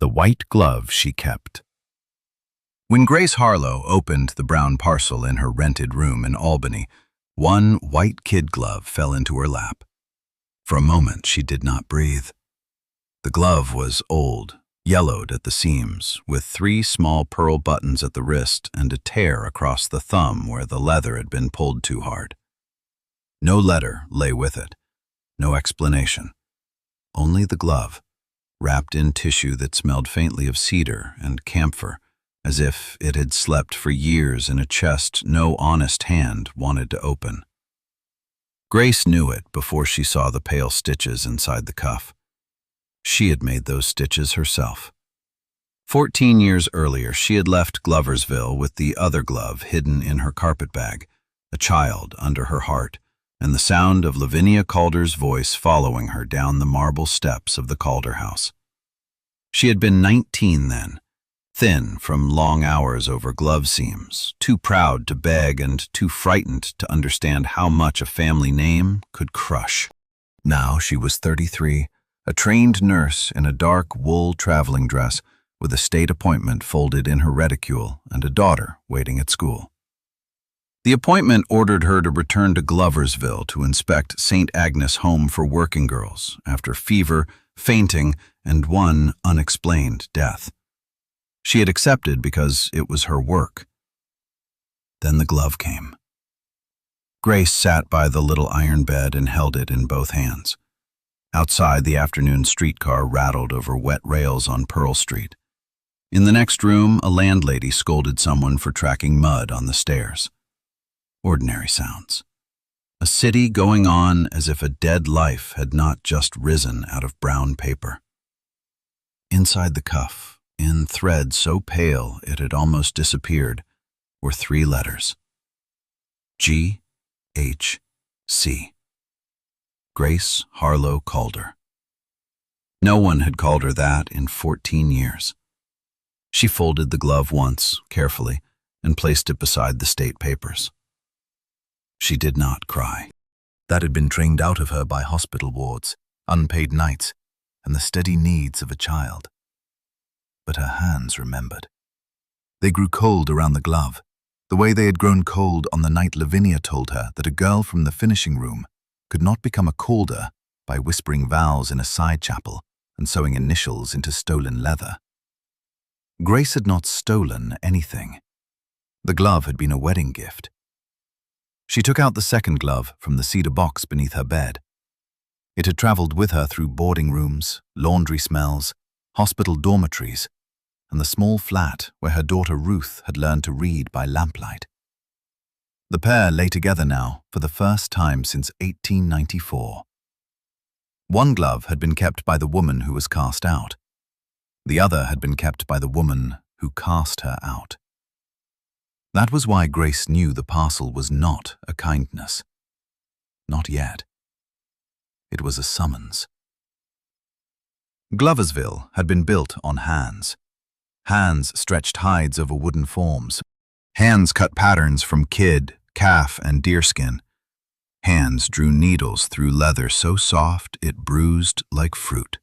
The white glove she kept. When Grace Harlow opened the brown parcel in her rented room in Albany, one white kid glove fell into her lap. For a moment, she did not breathe. The glove was old, yellowed at the seams, with 3 small pearl buttons at the wrist and a tear across the thumb where the leather had been pulled too hard. No letter lay with it, no explanation. Only the glove, wrapped in tissue that smelled faintly of cedar and camphor, as if it had slept for years in a chest no honest hand wanted to open. Grace knew it before she saw the pale stitches inside the cuff. She had made those stitches herself. 14 years earlier, she had left Gloversville with the other glove hidden in her carpetbag, a child under her heart, and the sound of Lavinia Calder's voice following her down the marble steps of the Calder house. She had been 19 then, thin from long hours over glove seams, too proud to beg and too frightened to understand how much a family name could crush. Now she was 33, a trained nurse in a dark wool traveling dress with a state appointment folded in her reticule and a daughter waiting at school. The appointment ordered her to return to Gloversville to inspect St. Agnes Home for Working Girls after fever, fainting, and one unexplained death. She had accepted because it was her work. Then the glove came. Grace sat by the little iron bed and held it in both hands. Outside, the afternoon streetcar rattled over wet rails on Pearl Street. In the next room, a landlady scolded someone for tracking mud on the stairs. Ordinary sounds. A city going on as if a dead life had not just risen out of brown paper. Inside the cuff, in thread so pale it had almost disappeared, were 3 letters. G-H-C. Grace Harlow Calder. No one had called her that in 14 years. She folded the glove once, carefully, and placed it beside the state papers. She did not cry. That had been trained out of her by hospital wards, unpaid nights, and the steady needs of a child. But her hands remembered. They grew cold around the glove, the way they had grown cold on the night Lavinia told her that a girl from the finishing room could not become a Calder by whispering vows in a side chapel and sewing initials into stolen leather. Grace had not stolen anything. The glove had been a wedding gift. She took out the second glove from the cedar box beneath her bed. It had traveled with her through boarding rooms, laundry smells, hospital dormitories, and the small flat where her daughter Ruth had learned to read by lamplight. The pair lay together now for the first time since 1894. One glove had been kept by the woman who was cast out. The other had been kept by the woman who cast her out. That was why Grace knew the parcel was not a kindness. Not yet. It was a summons. Gloversville had been built on hands. Hands stretched hides over wooden forms. Hands cut patterns from kid, calf, and deerskin. Hands drew needles through leather so soft it bruised like fruit.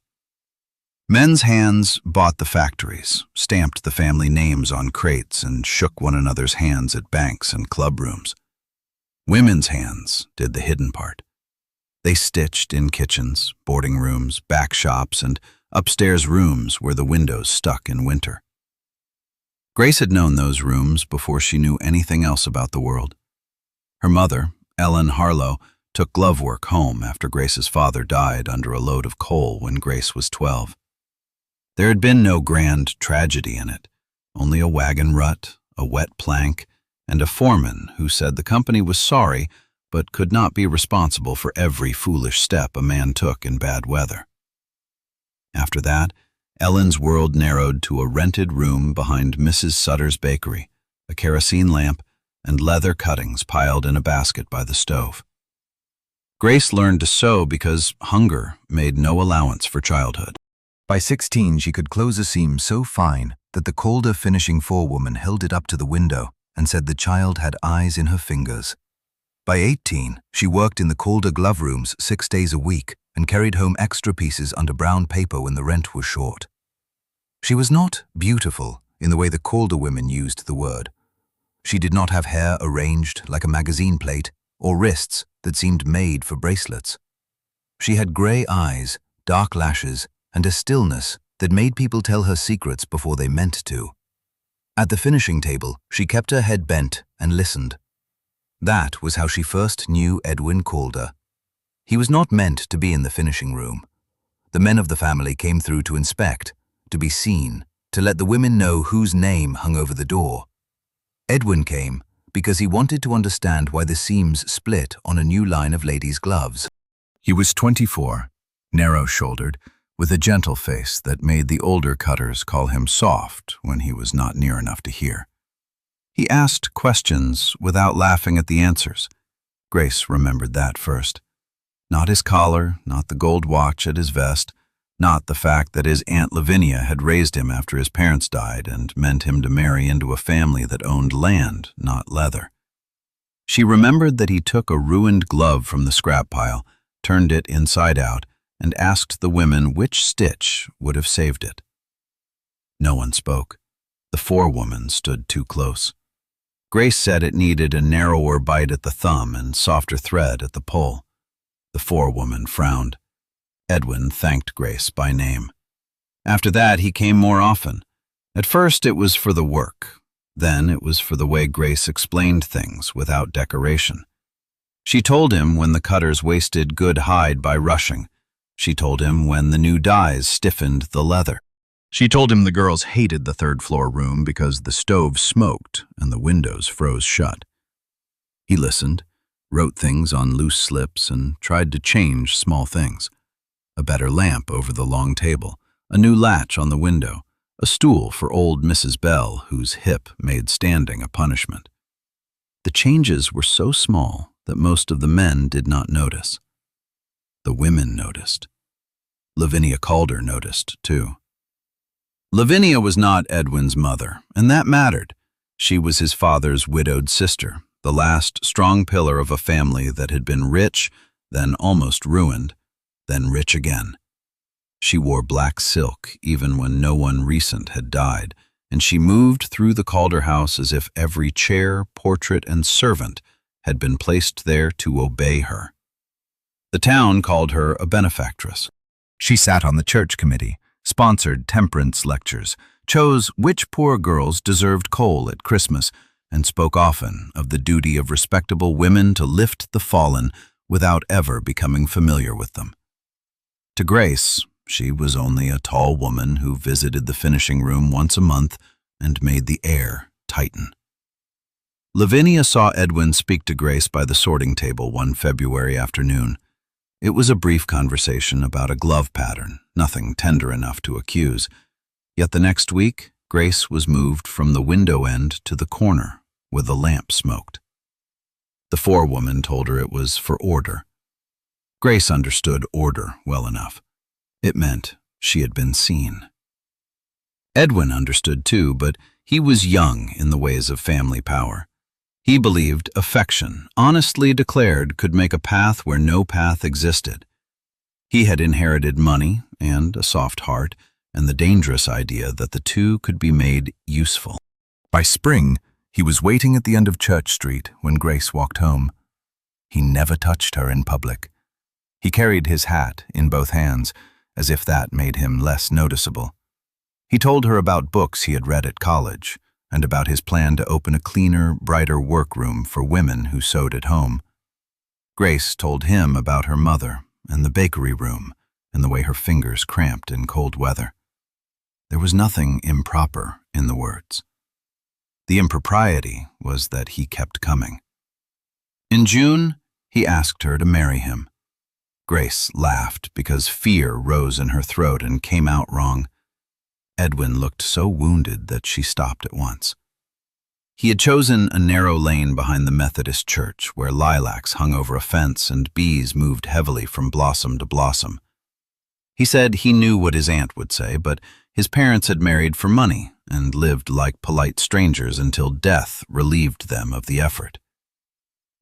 Men's hands bought the factories, stamped the family names on crates, and shook one another's hands at banks and clubrooms. Women's hands did the hidden part. They stitched in kitchens, boarding rooms, back shops, and upstairs rooms where the windows stuck in winter. Grace had known those rooms before she knew anything else about the world. Her mother, Ellen Harlow, took glove work home after Grace's father died under a load of coal when Grace was 12. There had been no grand tragedy in it, only a wagon rut, a wet plank, and a foreman who said the company was sorry but could not be responsible for every foolish step a man took in bad weather. After that, Ellen's world narrowed to a rented room behind Mrs. Sutter's bakery, a kerosene lamp, and leather cuttings piled in a basket by the stove. Grace learned to sew because hunger made no allowance for childhood. By 16, she could close a seam so fine that the Calder finishing forewoman held it up to the window and said the child had eyes in her fingers. By 18, she worked in the Calder glove rooms 6 days a week and carried home extra pieces under brown paper when the rent was short. She was not beautiful in the way the Calder women used the word. She did not have hair arranged like a magazine plate or wrists that seemed made for bracelets. She had grey eyes, dark lashes, and a stillness that made people tell her secrets before they meant to. At the finishing table, she kept her head bent and listened. That was how she first knew Edwin Calder. He was not meant to be in the finishing room. The men of the family came through to inspect, to be seen, to let the women know whose name hung over the door. Edwin came because he wanted to understand why the seams split on a new line of ladies' gloves. He was 24, narrow-shouldered, with a gentle face that made the older cutters call him soft when he was not near enough to hear. He asked questions without laughing at the answers. Grace remembered that first. Not his collar, not the gold watch at his vest, not the fact that his Aunt Lavinia had raised him after his parents died and meant him to marry into a family that owned land, not leather. She remembered that he took a ruined glove from the scrap pile, turned it inside out, and asked the women which stitch would have saved it. No one spoke. The forewoman stood too close. Grace said it needed a narrower bite at the thumb and softer thread at the pole. The forewoman frowned. Edwin thanked Grace by name. After that, he came more often. At first, it was for the work. Then it was for the way Grace explained things without decoration. She told him when the cutters wasted good hide by rushing. She told him when the new dyes stiffened the leather. She told him the girls hated the third-floor room because the stove smoked and the windows froze shut. He listened, wrote things on loose slips, and tried to change small things. A better lamp over the long table, a new latch on the window, a stool for old Mrs. Bell, whose hip made standing a punishment. The changes were so small that most of the men did not notice. The women noticed. Lavinia Calder noticed, too. Lavinia was not Edwin's mother, and that mattered. She was his father's widowed sister, the last strong pillar of a family that had been rich, then almost ruined, then rich again. She wore black silk even when no one recent had died, and she moved through the Calder house as if every chair, portrait, and servant had been placed there to obey her. The town called her a benefactress. She sat on the church committee, sponsored temperance lectures, chose which poor girls deserved coal at Christmas, and spoke often of the duty of respectable women to lift the fallen without ever becoming familiar with them. To Grace, she was only a tall woman who visited the finishing room once a month and made the air tighten. Lavinia saw Edwin speak to Grace by the sorting table one February afternoon. It was a brief conversation about a glove pattern, nothing tender enough to accuse. Yet the next week, Grace was moved from the window end to the corner where the lamp smoked. The forewoman told her it was for order. Grace understood order well enough. It meant she had been seen. Edwin understood too, but he was young in the ways of family power. He believed affection, honestly declared, could make a path where no path existed. He had inherited money and a soft heart, and the dangerous idea that the two could be made useful. By spring, he was waiting at the end of Church Street when Grace walked home. He never touched her in public. He carried his hat in both hands, as if that made him less noticeable. He told her about books he had read at college, and about his plan to open a cleaner, brighter workroom for women who sewed at home. Grace told him about her mother and the bakery room and the way her fingers cramped in cold weather. There was nothing improper in the words. The impropriety was that he kept coming. In June, he asked her to marry him. Grace laughed because fear rose in her throat and came out wrong. Edwin looked so wounded that she stopped at once. He had chosen a narrow lane behind the Methodist church where lilacs hung over a fence and bees moved heavily from blossom to blossom. He said he knew what his aunt would say, but his parents had married for money and lived like polite strangers until death relieved them of the effort.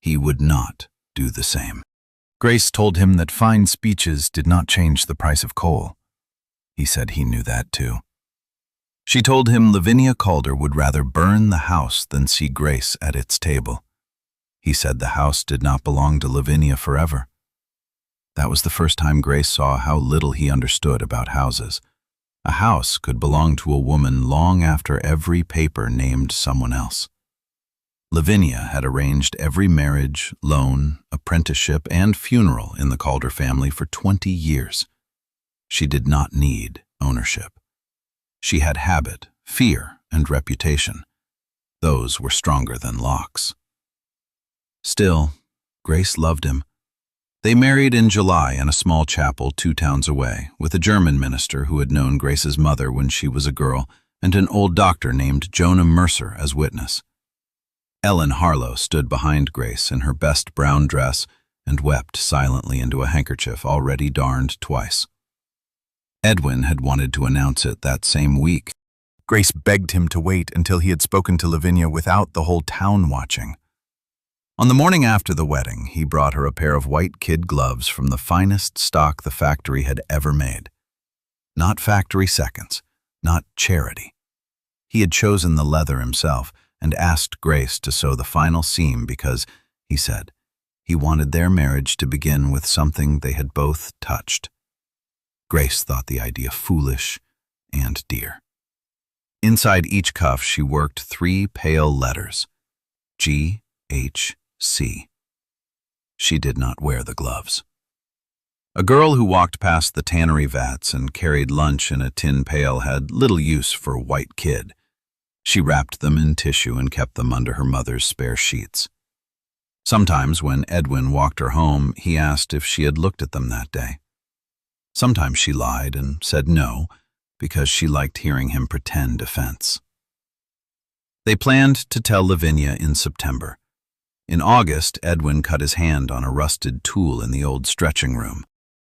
He would not do the same. Grace told him that fine speeches did not change the price of coal. He said he knew that too. She told him Lavinia Calder would rather burn the house than see Grace at its table. He said the house did not belong to Lavinia forever. That was the first time Grace saw how little he understood about houses. A house could belong to a woman long after every paper named someone else. Lavinia had arranged every marriage, loan, apprenticeship, and funeral in the Calder family for 20 years. She did not need ownership. She had habit, fear, and reputation. Those were stronger than locks. Still, Grace loved him. They married in July in a small chapel 2 towns away, with a German minister who had known Grace's mother when she was a girl, and an old doctor named Jonah Mercer as witness. Ellen Harlow stood behind Grace in her best brown dress and wept silently into a handkerchief already darned twice. Edwin had wanted to announce it that same week. Grace begged him to wait until he had spoken to Lavinia without the whole town watching. On the morning after the wedding, he brought her a pair of white kid gloves from the finest stock the factory had ever made. Not factory seconds, not charity. He had chosen the leather himself and asked Grace to sew the final seam because, he said, he wanted their marriage to begin with something they had both touched. Grace thought the idea foolish and dear. Inside each cuff she worked 3 pale letters, G-H-C. She did not wear the gloves. A girl who walked past the tannery vats and carried lunch in a tin pail had little use for a white kid. She wrapped them in tissue and kept them under her mother's spare sheets. Sometimes when Edwin walked her home, he asked if she had looked at them that day. Sometimes she lied and said no, because she liked hearing him pretend offense. They planned to tell Lavinia in September. In August, Edwin cut his hand on a rusted tool in the old stretching room.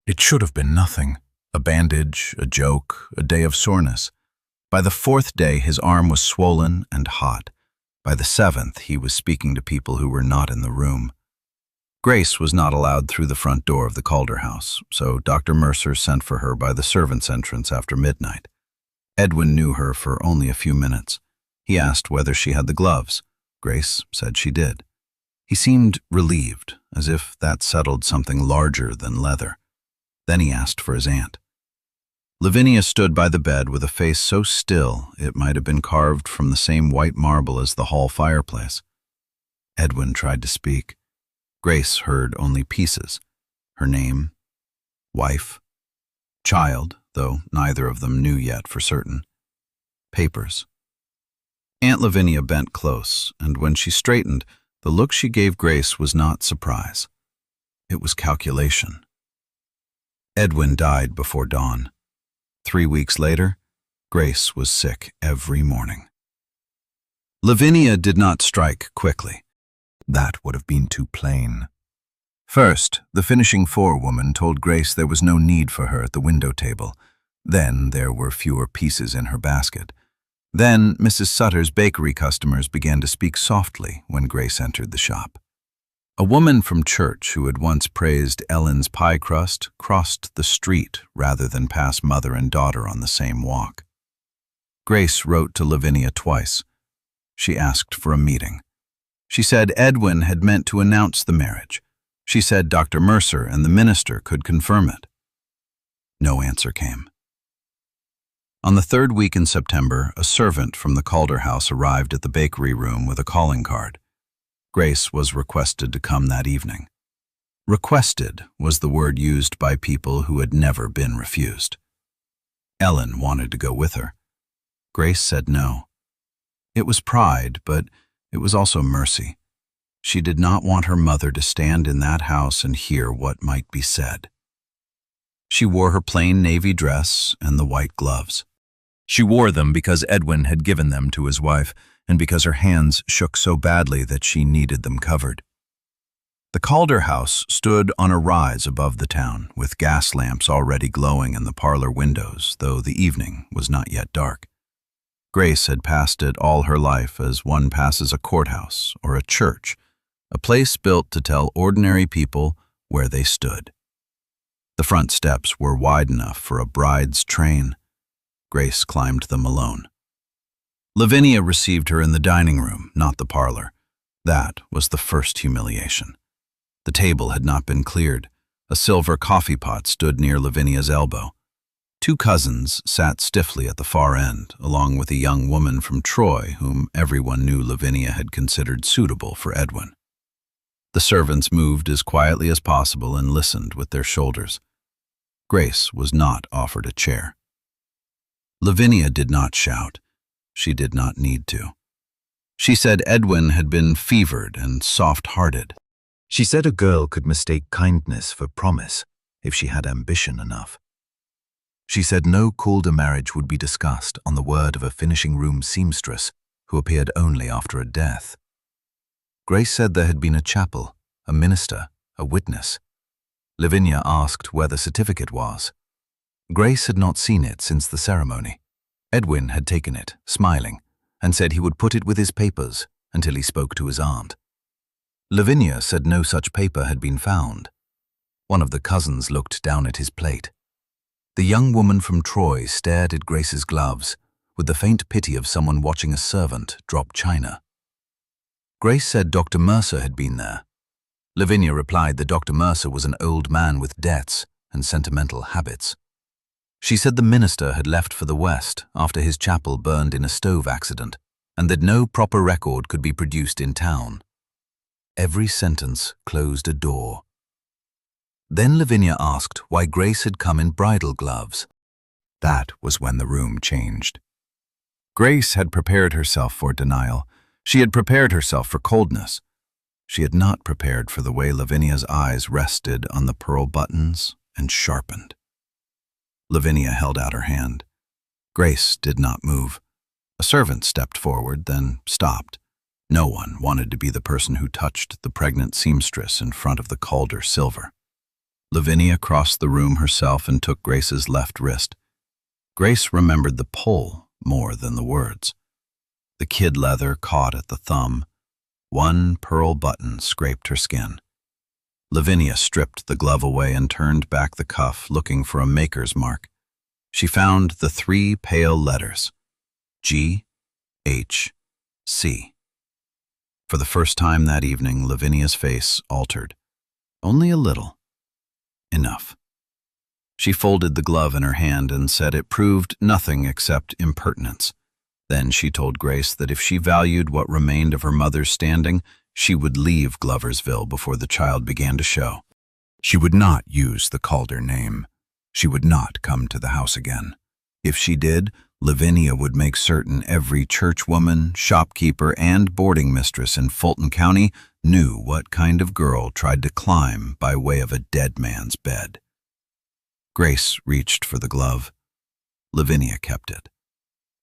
It should have been nothing. A bandage, a joke, a day of soreness. By the 4th day, his arm was swollen and hot. By the 7th, he was speaking to people who were not in the room. Grace was not allowed through the front door of the Calder house, so Dr. Mercer sent for her by the servants' entrance after midnight. Edwin knew her for only a few minutes. He asked whether she had the gloves. Grace said she did. He seemed relieved, as if that settled something larger than leather. Then he asked for his aunt. Lavinia stood by the bed with a face so still it might have been carved from the same white marble as the hall fireplace. Edwin tried to speak. Grace heard only pieces. Her name, wife, child, though neither of them knew yet for certain. Papers. Aunt Lavinia bent close, and when she straightened, the look she gave Grace was not surprise. It was calculation. Edwin died before dawn. 3 weeks later, Grace was sick every morning. Lavinia did not strike quickly. That would have been too plain. First, the finishing forewoman told Grace there was no need for her at the window table. Then there were fewer pieces in her basket. Then Mrs. Sutter's bakery customers began to speak softly when Grace entered the shop. A woman from church who had once praised Ellen's pie crust crossed the street rather than pass mother and daughter on the same walk. Grace wrote to Lavinia twice. She asked for a meeting. She said Edwin had meant to announce the marriage. She said Dr. Mercer and the minister could confirm it. No answer came. On the 3rd week in September, a servant from the Calder house arrived at the bakery room with a calling card. Grace was requested to come that evening. Requested was the word used by people who had never been refused. Ellen wanted to go with her. Grace said no. It was pride, but it was also mercy. She did not want her mother to stand in that house and hear what might be said. She wore her plain navy dress and the white gloves. She wore them because Edwin had given them to his wife, and because her hands shook so badly that she needed them covered. The Calder house stood on a rise above the town, with gas lamps already glowing in the parlor windows, though the evening was not yet dark. Grace had passed it all her life as one passes a courthouse or a church, a place built to tell ordinary people where they stood. The front steps were wide enough for a bride's train. Grace climbed them alone. Lavinia received her in the dining room, not the parlor. That was the first humiliation. The table had not been cleared. A silver coffee pot stood near Lavinia's elbow. Two cousins sat stiffly at the far end, along with a young woman from Troy whom everyone knew Lavinia had considered suitable for Edwin. The servants moved as quietly as possible and listened with their shoulders. Grace was not offered a chair. Lavinia did not shout. She did not need to. She said Edwin had been fevered and soft-hearted. She said a girl could mistake kindness for promise if she had ambition enough. She said no Calder marriage would be discussed on the word of a finishing-room seamstress who appeared only after a death. Grace said there had been a chapel, a minister, a witness. Lavinia asked where the certificate was. Grace had not seen it since the ceremony. Edwin had taken it, smiling, and said he would put it with his papers until he spoke to his aunt. Lavinia said no such paper had been found. One of the cousins looked down at his plate. The young woman from Troy stared at Grace's gloves with the faint pity of someone watching a servant drop china. Grace said Dr. Mercer had been there. Lavinia replied that Dr. Mercer was an old man with debts and sentimental habits. She said the minister had left for the West after his chapel burned in a stove accident, and that no proper record could be produced in town. Every sentence closed a door. Then Lavinia asked why Grace had come in bridal gloves. That was when the room changed. Grace had prepared herself for denial. She had prepared herself for coldness. She had not prepared for the way Lavinia's eyes rested on the pearl buttons and sharpened. Lavinia held out her hand. Grace did not move. A servant stepped forward, then stopped. No one wanted to be the person who touched the pregnant seamstress in front of the Calder silver. Lavinia crossed the room herself and took Grace's left wrist. Grace remembered the pull more than the words. The kid leather caught at the thumb. One pearl button scraped her skin. Lavinia stripped the glove away and turned back the cuff, looking for a maker's mark. She found the 3 pale letters, G, H, C. For the first time that evening, Lavinia's face altered. Only a little. Enough. She folded the glove in her hand and said it proved nothing except impertinence. Then she told Grace that if she valued what remained of her mother's standing, she would leave Gloversville before the child began to show. She would not use the Calder name. She would not come to the house again. If she did, Lavinia would make certain every churchwoman, shopkeeper, and boarding mistress in Fulton County knew what kind of girl tried to climb by way of a dead man's bed. Grace reached for the glove. Lavinia kept it.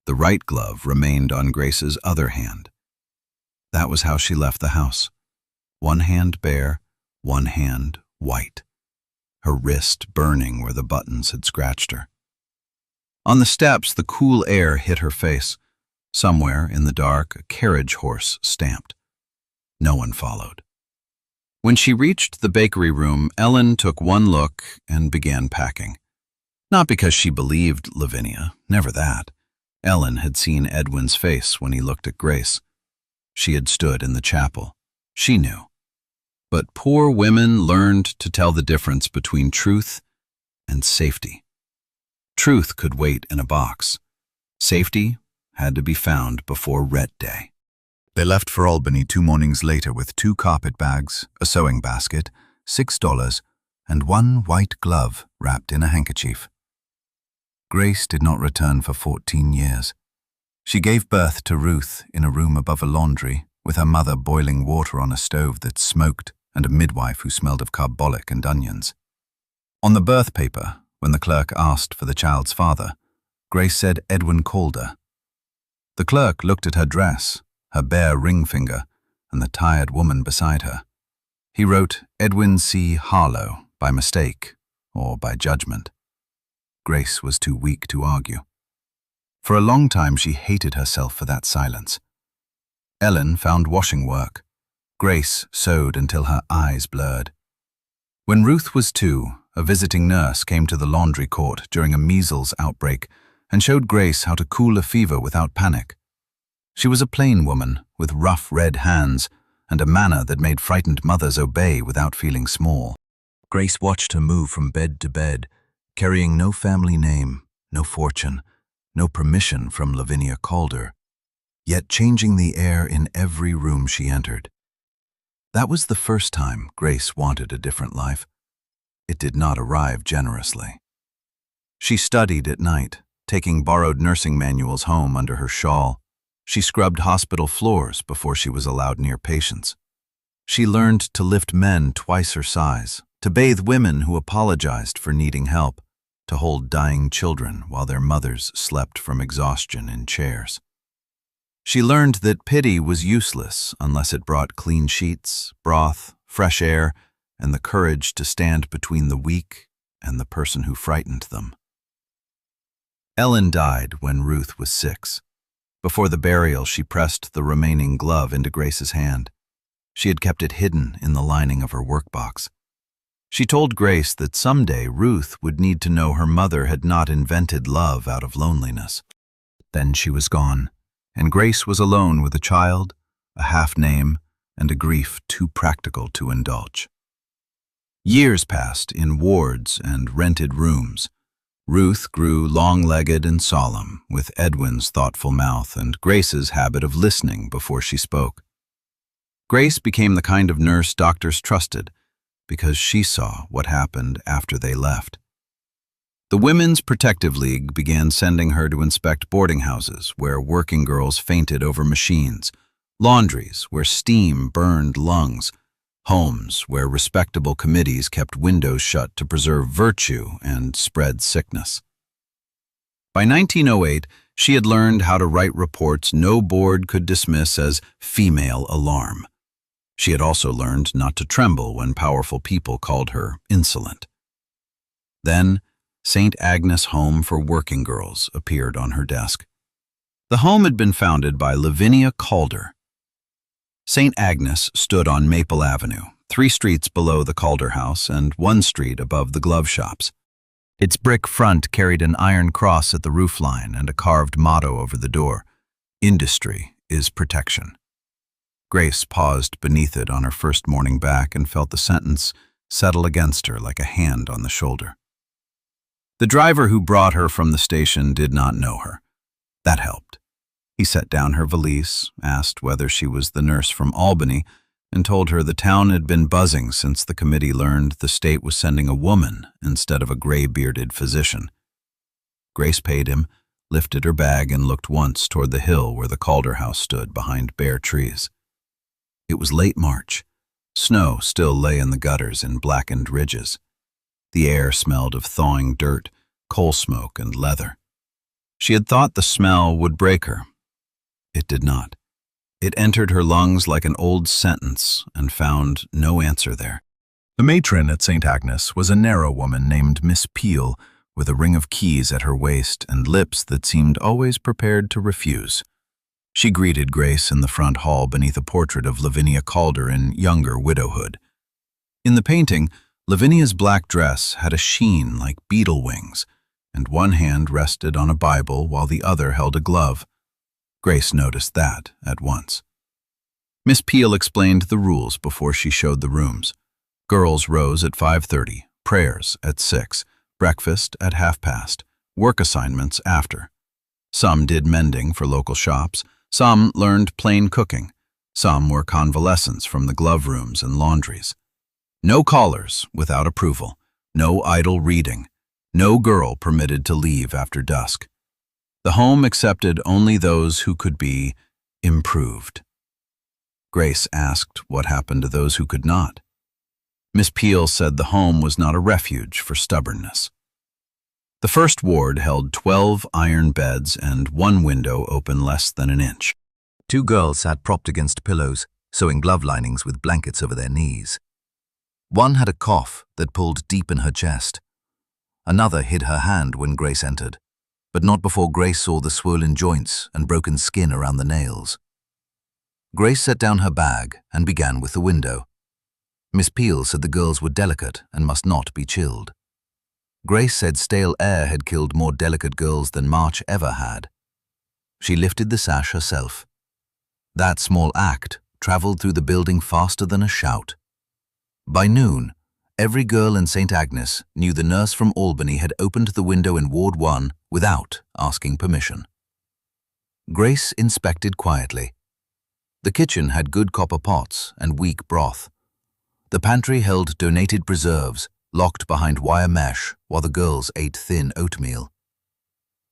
The right glove remained on Grace's other hand. That was how she left the house. One hand bare, one hand white. Her wrist burning where the buttons had scratched her. On the steps, the cool air hit her face. Somewhere in the dark, a carriage horse stamped. No one followed. When she reached the bakery room, Ellen took one look and began packing. Not because she believed Lavinia, never that. Ellen had seen Edwin's face when he looked at Grace. She had stood in the chapel. She knew. But poor women learned to tell the difference between truth and safety. Truth could wait in a box. Safety had to be found before Red Day. They left for Albany 2 mornings later with 2 carpet bags, a sewing basket, $6, and 1 white glove wrapped in a handkerchief. Grace did not return for 14 years. She gave birth to Ruth in a room above a laundry, with her mother boiling water on a stove that smoked and a midwife who smelled of carbolic and onions. On the birth paper, when the clerk asked for the child's father, Grace said Edwin Calder. The clerk looked at her dress, her bare ring finger, and the tired woman beside her. He wrote Edwin C. Harlow by mistake or by judgment. Grace was too weak to argue. For a long time she hated herself for that silence. Ellen found washing work. Grace sewed until her eyes blurred. When Ruth was 2, a visiting nurse came to the laundry court during a measles outbreak and showed Grace how to cool a fever without panic. She was a plain woman with rough red hands and a manner that made frightened mothers obey without feeling small. Grace watched her move from bed to bed, carrying no family name, no fortune, no permission from Lavinia Calder, yet changing the air in every room she entered. That was the first time Grace wanted a different life. It did not arrive generously. She studied at night, taking borrowed nursing manuals home under her shawl. She scrubbed hospital floors before she was allowed near patients. She learned to lift men twice her size, to bathe women who apologized for needing help, to hold dying children while their mothers slept from exhaustion in chairs. She learned that pity was useless unless it brought clean sheets, broth, fresh air, and the courage to stand between the weak and the person who frightened them. Ellen died when Ruth was 6. Before the burial, she pressed the remaining glove into Grace's hand. She had kept it hidden in the lining of her workbox. She told Grace that someday Ruth would need to know her mother had not invented love out of loneliness. Then she was gone, and Grace was alone with a child, a half-name, and a grief too practical to indulge. Years passed in wards and rented rooms. Ruth grew long-legged and solemn, with Edwin's thoughtful mouth and Grace's habit of listening before she spoke. Grace became the kind of nurse doctors trusted, because she saw what happened after they left. The Women's Protective League began sending her to inspect boarding houses where working girls fainted over machines, laundries where steam burned lungs, homes where respectable committees kept windows shut to preserve virtue and spread sickness. By 1908, she had learned how to write reports no board could dismiss as female alarm. She had also learned not to tremble when powerful people called her insolent. Then, St. Agnes Home for Working Girls appeared on her desk. The home had been founded by Lavinia Calder. St. Agnes stood on Maple Avenue, 3 streets below the Calder house and 1 street above the glove shops. Its brick front carried an iron cross at the roofline and a carved motto over the door: "Industry is protection." Grace paused beneath it on her first morning back and felt the sentence settle against her like a hand on the shoulder. The driver who brought her from the station did not know her. That helped. He set down her valise, asked whether she was the nurse from Albany, and told her the town had been buzzing since the committee learned the state was sending a woman instead of a gray-bearded physician. Grace paid him, lifted her bag, and looked once toward the hill where the Calder house stood behind bare trees. It was late March. Snow still lay in the gutters in blackened ridges. The air smelled of thawing dirt, coal smoke, and leather. She had thought the smell would break her. It did not. It entered her lungs like an old sentence and found no answer there. The matron at St. Agnes was a narrow woman named Miss Peel, with a ring of keys at her waist and lips that seemed always prepared to refuse. She greeted Grace in the front hall beneath a portrait of Lavinia Calder in younger widowhood. In the painting, Lavinia's black dress had a sheen like beetle wings, and one hand rested on a Bible while the other held a glove. Grace noticed that at once. Miss Peel explained the rules before she showed the rooms. Girls rose at 5:30, prayers at 6, breakfast at past, work assignments after. Some did mending for local shops, some learned plain cooking, some were convalescents from the glove rooms and laundries. No callers without approval, no idle reading, no girl permitted to leave after dusk. The home accepted only those who could be improved. Grace asked what happened to those who could not. Miss Peel said the home was not a refuge for stubbornness. The first ward held 12 iron beds and 1 window open less than an inch. 2 girls sat propped against pillows, sewing glove linings with blankets over their knees. One had a cough that pulled deep in her chest. Another hid her hand when Grace entered, but not before Grace saw the swollen joints and broken skin around the nails. Grace set down her bag and began with the window. Miss Peel said the girls were delicate and must not be chilled. Grace said stale air had killed more delicate girls than March ever had. She lifted the sash herself, That small act traveled through the building faster than a shout. By noon, every girl in St. Agnes knew the nurse from Albany had opened the window in Ward 1 without asking permission. Grace inspected quietly. The kitchen had good copper pots and weak broth. The pantry held donated preserves, locked behind wire mesh while the girls ate thin oatmeal.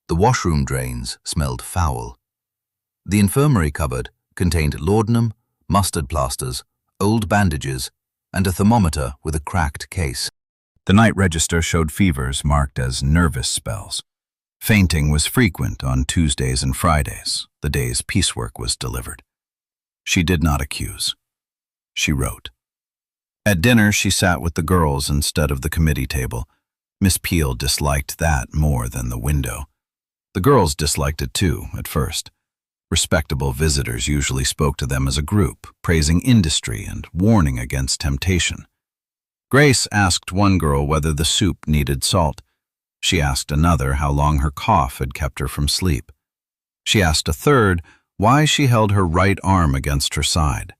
The washroom drains smelled foul. The infirmary cupboard contained laudanum, mustard plasters, old bandages, and a thermometer with a cracked case. The night register showed fevers marked as nervous spells. Fainting was frequent on Tuesdays and Fridays, the days piecework was delivered. She did not accuse. She wrote. At dinner, she sat with the girls instead of the committee table. Miss Peel disliked that more than the window. The girls disliked it too, at first. Respectable visitors usually spoke to them as a group, praising industry and warning against temptation. Grace asked one girl whether the soup needed salt. She asked another how long her cough had kept her from sleep. She asked a third why she held her right arm against her side.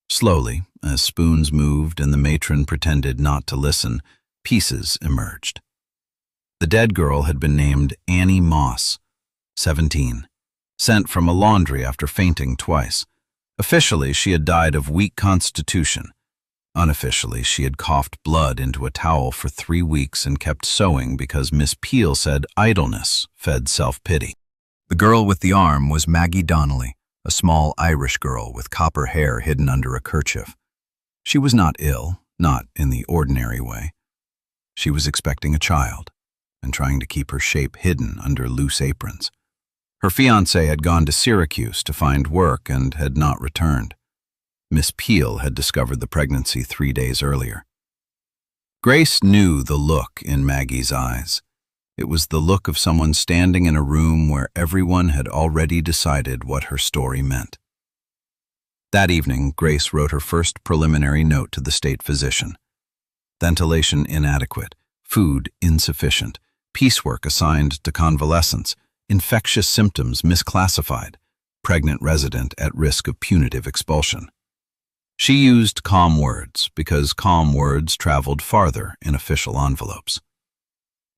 Slowly, as spoons moved and the matron pretended not to listen, pieces emerged. The dead girl had been named Annie Moss, 17, sent from a laundry after fainting twice. Officially, she had died of weak constitution. Unofficially, she had coughed blood into a towel for 3 weeks and kept sewing because Miss Peel said idleness fed self-pity. The girl with the arm was Maggie Donnelly, a small Irish girl with copper hair hidden under a kerchief. She was not ill, not in the ordinary way. She was expecting a child and trying to keep her shape hidden under loose aprons. Her fiancé had gone to Syracuse to find work and had not returned. Miss Peel had discovered the pregnancy 3 days earlier. Grace knew the look in Maggie's eyes. It was the look of someone standing in a room where everyone had already decided what her story meant. That evening, Grace wrote her first preliminary note to the state physician. Ventilation inadequate, food insufficient, piecework assigned to convalescents, infectious symptoms misclassified, pregnant resident at risk of punitive expulsion. She used calm words because calm words traveled farther in official envelopes.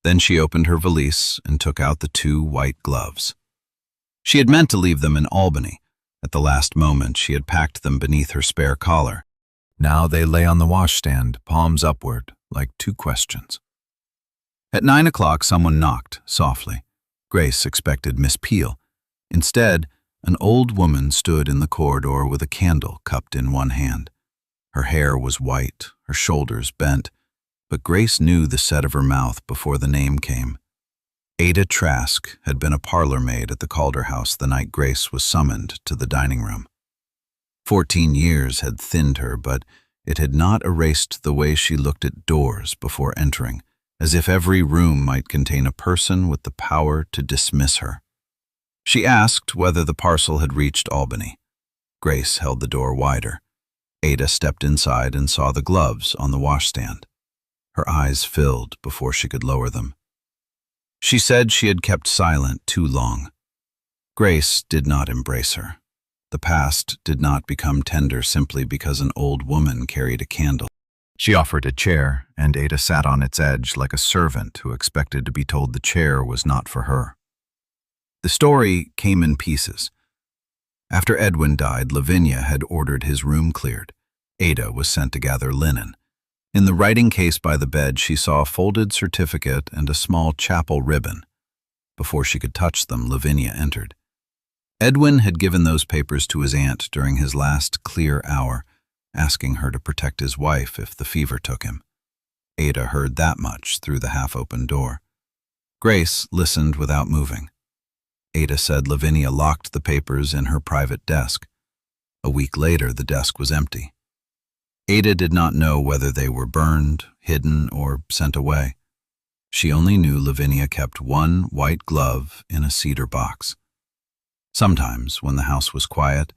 Then she opened her valise and took out the 2 white gloves. She had meant to leave them in Albany. At the last moment, she had packed them beneath her spare collar. Now they lay on the washstand, palms upward, like 2 questions. At 9 o'clock, someone knocked, softly. Grace expected Miss Peel. Instead, an old woman stood in the corridor with a candle cupped in one hand. Her hair was white, her shoulders bent, but Grace knew the set of her mouth before the name came. Ada Trask had been a parlor maid at the Calder house the night Grace was summoned to the dining room. 14 years had thinned her, but it had not erased the way she looked at doors before entering, as if every room might contain a person with the power to dismiss her. She asked whether the parcel had reached Albany. Grace held the door wider. Ada stepped inside and saw the gloves on the washstand. Her eyes filled before she could lower them. She said she had kept silent too long. Grace did not embrace her. The past did not become tender simply because an old woman carried a candle. She offered a chair, and Ada sat on its edge like a servant who expected to be told the chair was not for her. The story came in pieces. After Edwin died, Lavinia had ordered his room cleared. Ada was sent to gather linen. In the writing case by the bed, she saw a folded certificate and a small chapel ribbon. Before she could touch them, Lavinia entered. Edwin had given those papers to his aunt during his last clear hour, asking her to protect his wife if the fever took him. Ada heard that much through the half-open door. Grace listened without moving. Ada said Lavinia locked the papers in her private desk. A week later, the desk was empty. Ada did not know whether they were burned, hidden, or sent away. She only knew Lavinia kept 1 white glove in a cedar box. Sometimes, when the house was quiet,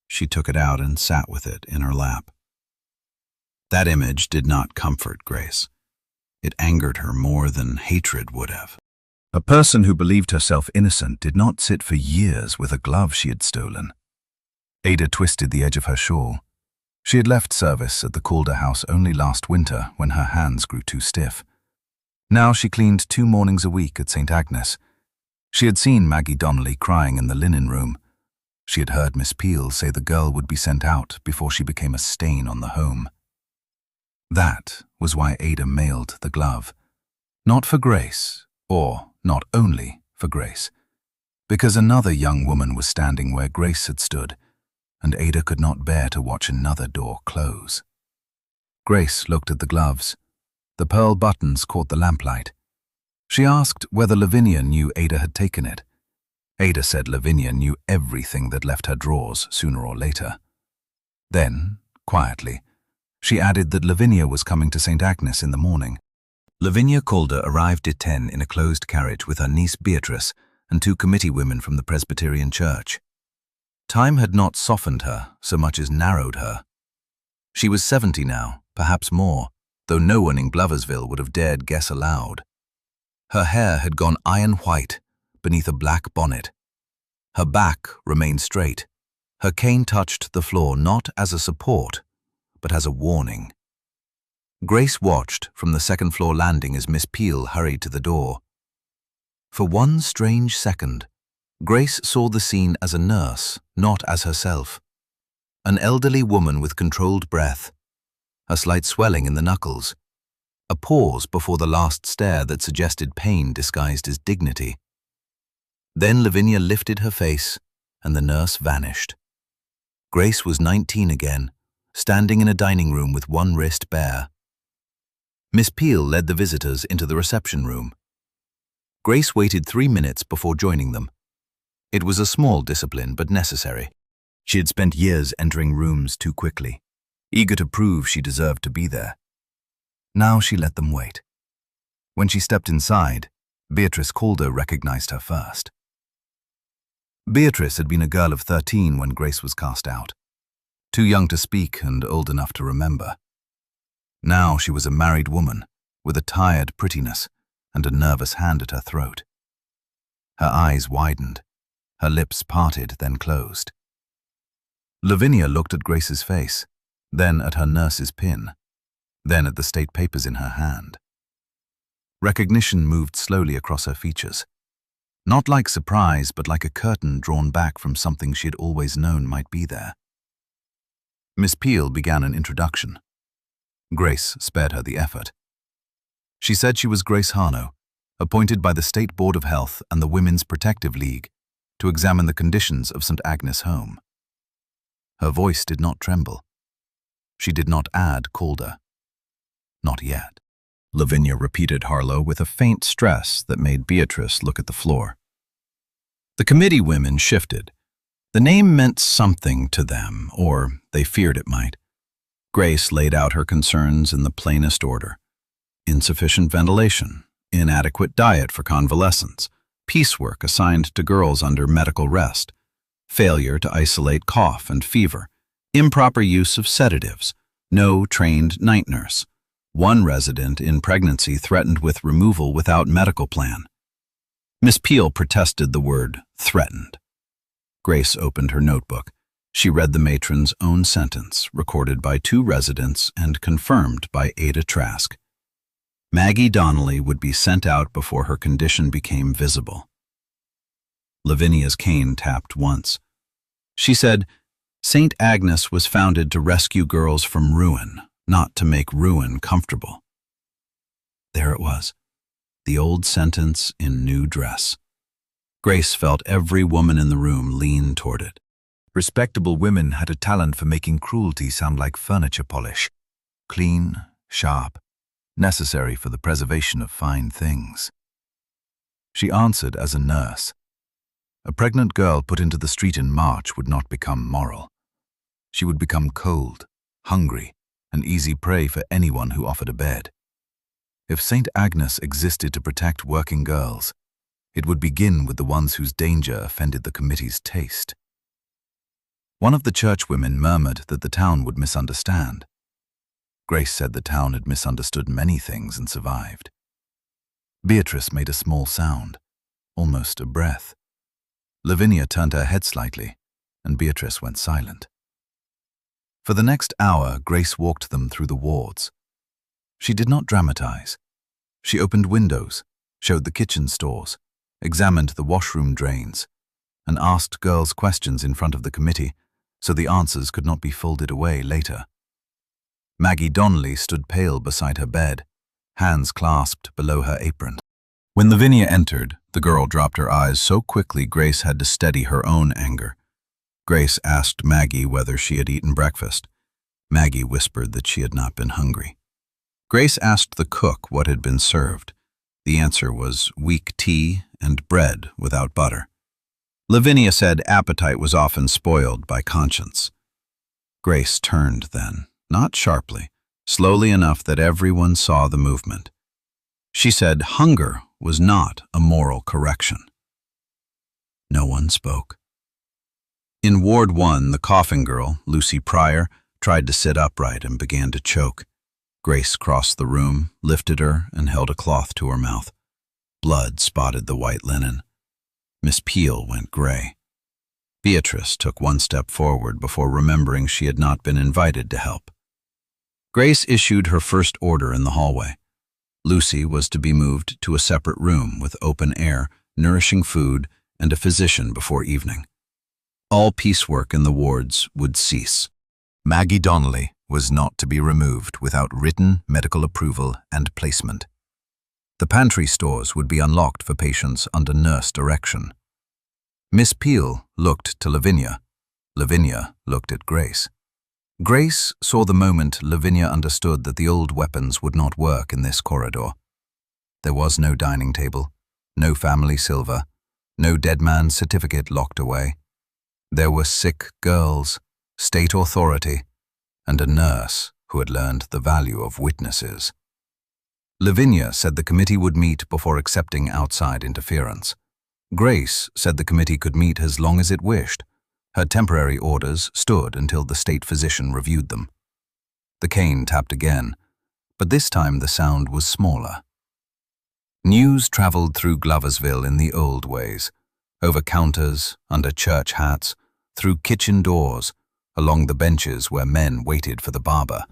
she took it out and sat with it in her lap. That image did not comfort Grace. It angered her more than hatred would have. A person who believed herself innocent did not sit for years with a glove she had stolen. Ada twisted the edge of her shawl. She had left service at the Calder house only last winter when her hands grew too stiff. Now she cleaned 2 mornings a week at St. Agnes. She had seen Maggie Donnelly crying in the linen room. She had heard Miss Peel say the girl would be sent out before she became a stain on the home. That was why Ada mailed the glove. Not for Grace, or not only for Grace, because another young woman was standing where Grace had stood, and Ada could not bear to watch another door close. Grace looked at the gloves. The pearl buttons caught the lamplight. She asked whether Lavinia knew Ada had taken it. Ada said Lavinia knew everything that left her drawers sooner or later. Then, quietly, she added that Lavinia was coming to St. Agnes in the morning. Lavinia Calder arrived at 10 in a closed carriage with her niece Beatrice and 2 committee women from the Presbyterian Church. Time had not softened her so much as narrowed her. She was 70 now, perhaps more, though no one in Gloversville would have dared guess aloud. Her hair had gone iron white beneath a black bonnet. Her back remained straight. Her cane touched the floor not as a support, but as a warning. Grace watched from the 2nd-floor landing as Miss Peel hurried to the door. For one strange second, Grace saw the scene as a nurse, not as herself. An elderly woman with controlled breath, a slight swelling in the knuckles, a pause before the last stare that suggested pain disguised as dignity. Then Lavinia lifted her face, and the nurse vanished. Grace was 19 again, standing in a dining room with one wrist bare. Miss Peel led the visitors into the reception room. Grace waited 3 minutes before joining them. It was a small discipline, but necessary. She had spent years entering rooms too quickly, eager to prove she deserved to be there. Now she let them wait. When she stepped inside, Beatrice Calder recognized her first. Beatrice had been a girl of 13 when Grace was cast out, too young to speak and old enough to remember. Now she was a married woman, with a tired prettiness and a nervous hand at her throat. Her eyes widened, her lips parted, then closed. Lavinia looked at Grace's face, then at her nurse's pin, then at the state papers in her hand. Recognition moved slowly across her features, not like surprise, but like a curtain drawn back from something she had always known might be there. Miss Peel began an introduction. Grace spared her the effort. She said she was Grace Harno, appointed by the State Board of Health and the Women's Protective League to examine the conditions of St. Agnes' home. Her voice did not tremble. She did not add Calder. Not yet. Lavinia repeated Harlow with a faint stress that made Beatrice look at the floor. The committee women shifted. The name meant something to them, or they feared it might. Grace laid out her concerns in the plainest order. Insufficient ventilation, inadequate diet for convalescents, piecework assigned to girls under medical rest, failure to isolate cough and fever, improper use of sedatives, no trained night nurse. One resident in pregnancy threatened with removal without medical plan. Miss Peel protested the word threatened. Grace opened her notebook. She read the matron's own sentence, recorded by 2 residents and confirmed by Ada Trask. Maggie Donnelly would be sent out before her condition became visible. Lavinia's cane tapped once. She said, St. Agnes was founded to rescue girls from ruin, not to make ruin comfortable. There it was, the old sentence in new dress. Grace felt every woman in the room lean toward it. Respectable women had a talent for making cruelty sound like furniture polish. Clean, sharp, necessary for the preservation of fine things. She answered as a nurse. A pregnant girl put into the street in March would not become moral. She would become cold, hungry, an easy prey for anyone who offered a bed. If St. Agnes existed to protect working girls, it would begin with the ones whose danger offended the committee's taste. One of the churchwomen murmured that the town would misunderstand. Grace said the town had misunderstood many things and survived. Beatrice made a small sound, almost a breath. Lavinia turned her head slightly. and Beatrice went silent. For the next hour, Grace walked them through the wards. She did not dramatize. She opened windows, showed the kitchen stores, examined the washroom drains, and asked girls questions in front of the committee so the answers could not be folded away later. Maggie Donnelly stood pale beside her bed, hands clasped below her apron. When Lavinia entered, the girl dropped her eyes so quickly Grace had to steady her own anger. Grace asked Maggie whether she had eaten breakfast. Maggie whispered that she had not been hungry. Grace asked the cook what had been served. The answer was weak tea and bread without butter. Lavinia said appetite was often spoiled by conscience. Grace turned then, not sharply, slowly enough that everyone saw the movement. She said hunger was not a moral correction. No one spoke. In Ward 1, the coughing girl, Lucy Pryor, tried to sit upright and began to choke. Grace crossed the room, lifted her, and held a cloth to her mouth. Blood spotted the white linen. Miss Peel went gray. Beatrice took one step forward before remembering she had not been invited to help. Grace issued her first order in the hallway. Lucy was to be moved to a separate room with open air, nourishing food, and a physician before evening. All piecework in the wards would cease. Maggie Donnelly was not to be removed without written medical approval and placement. The pantry stores would be unlocked for patients under nurse direction. Miss Peel looked to Lavinia. Lavinia looked at Grace. Grace saw the moment Lavinia understood that the old weapons would not work in this corridor. There was no dining table, no family silver, no dead man's certificate locked away. There were sick girls, state authority, and a nurse who had learned the value of witnesses. Lavinia said the committee would meet before accepting outside interference. Grace said the committee could meet as long as it wished. Her temporary orders stood until the state physician reviewed them. The cane tapped again, but this time the sound was smaller. News traveled through Gloversville in the old ways, over counters, under church hats, through kitchen doors, along the benches where men waited for the barber.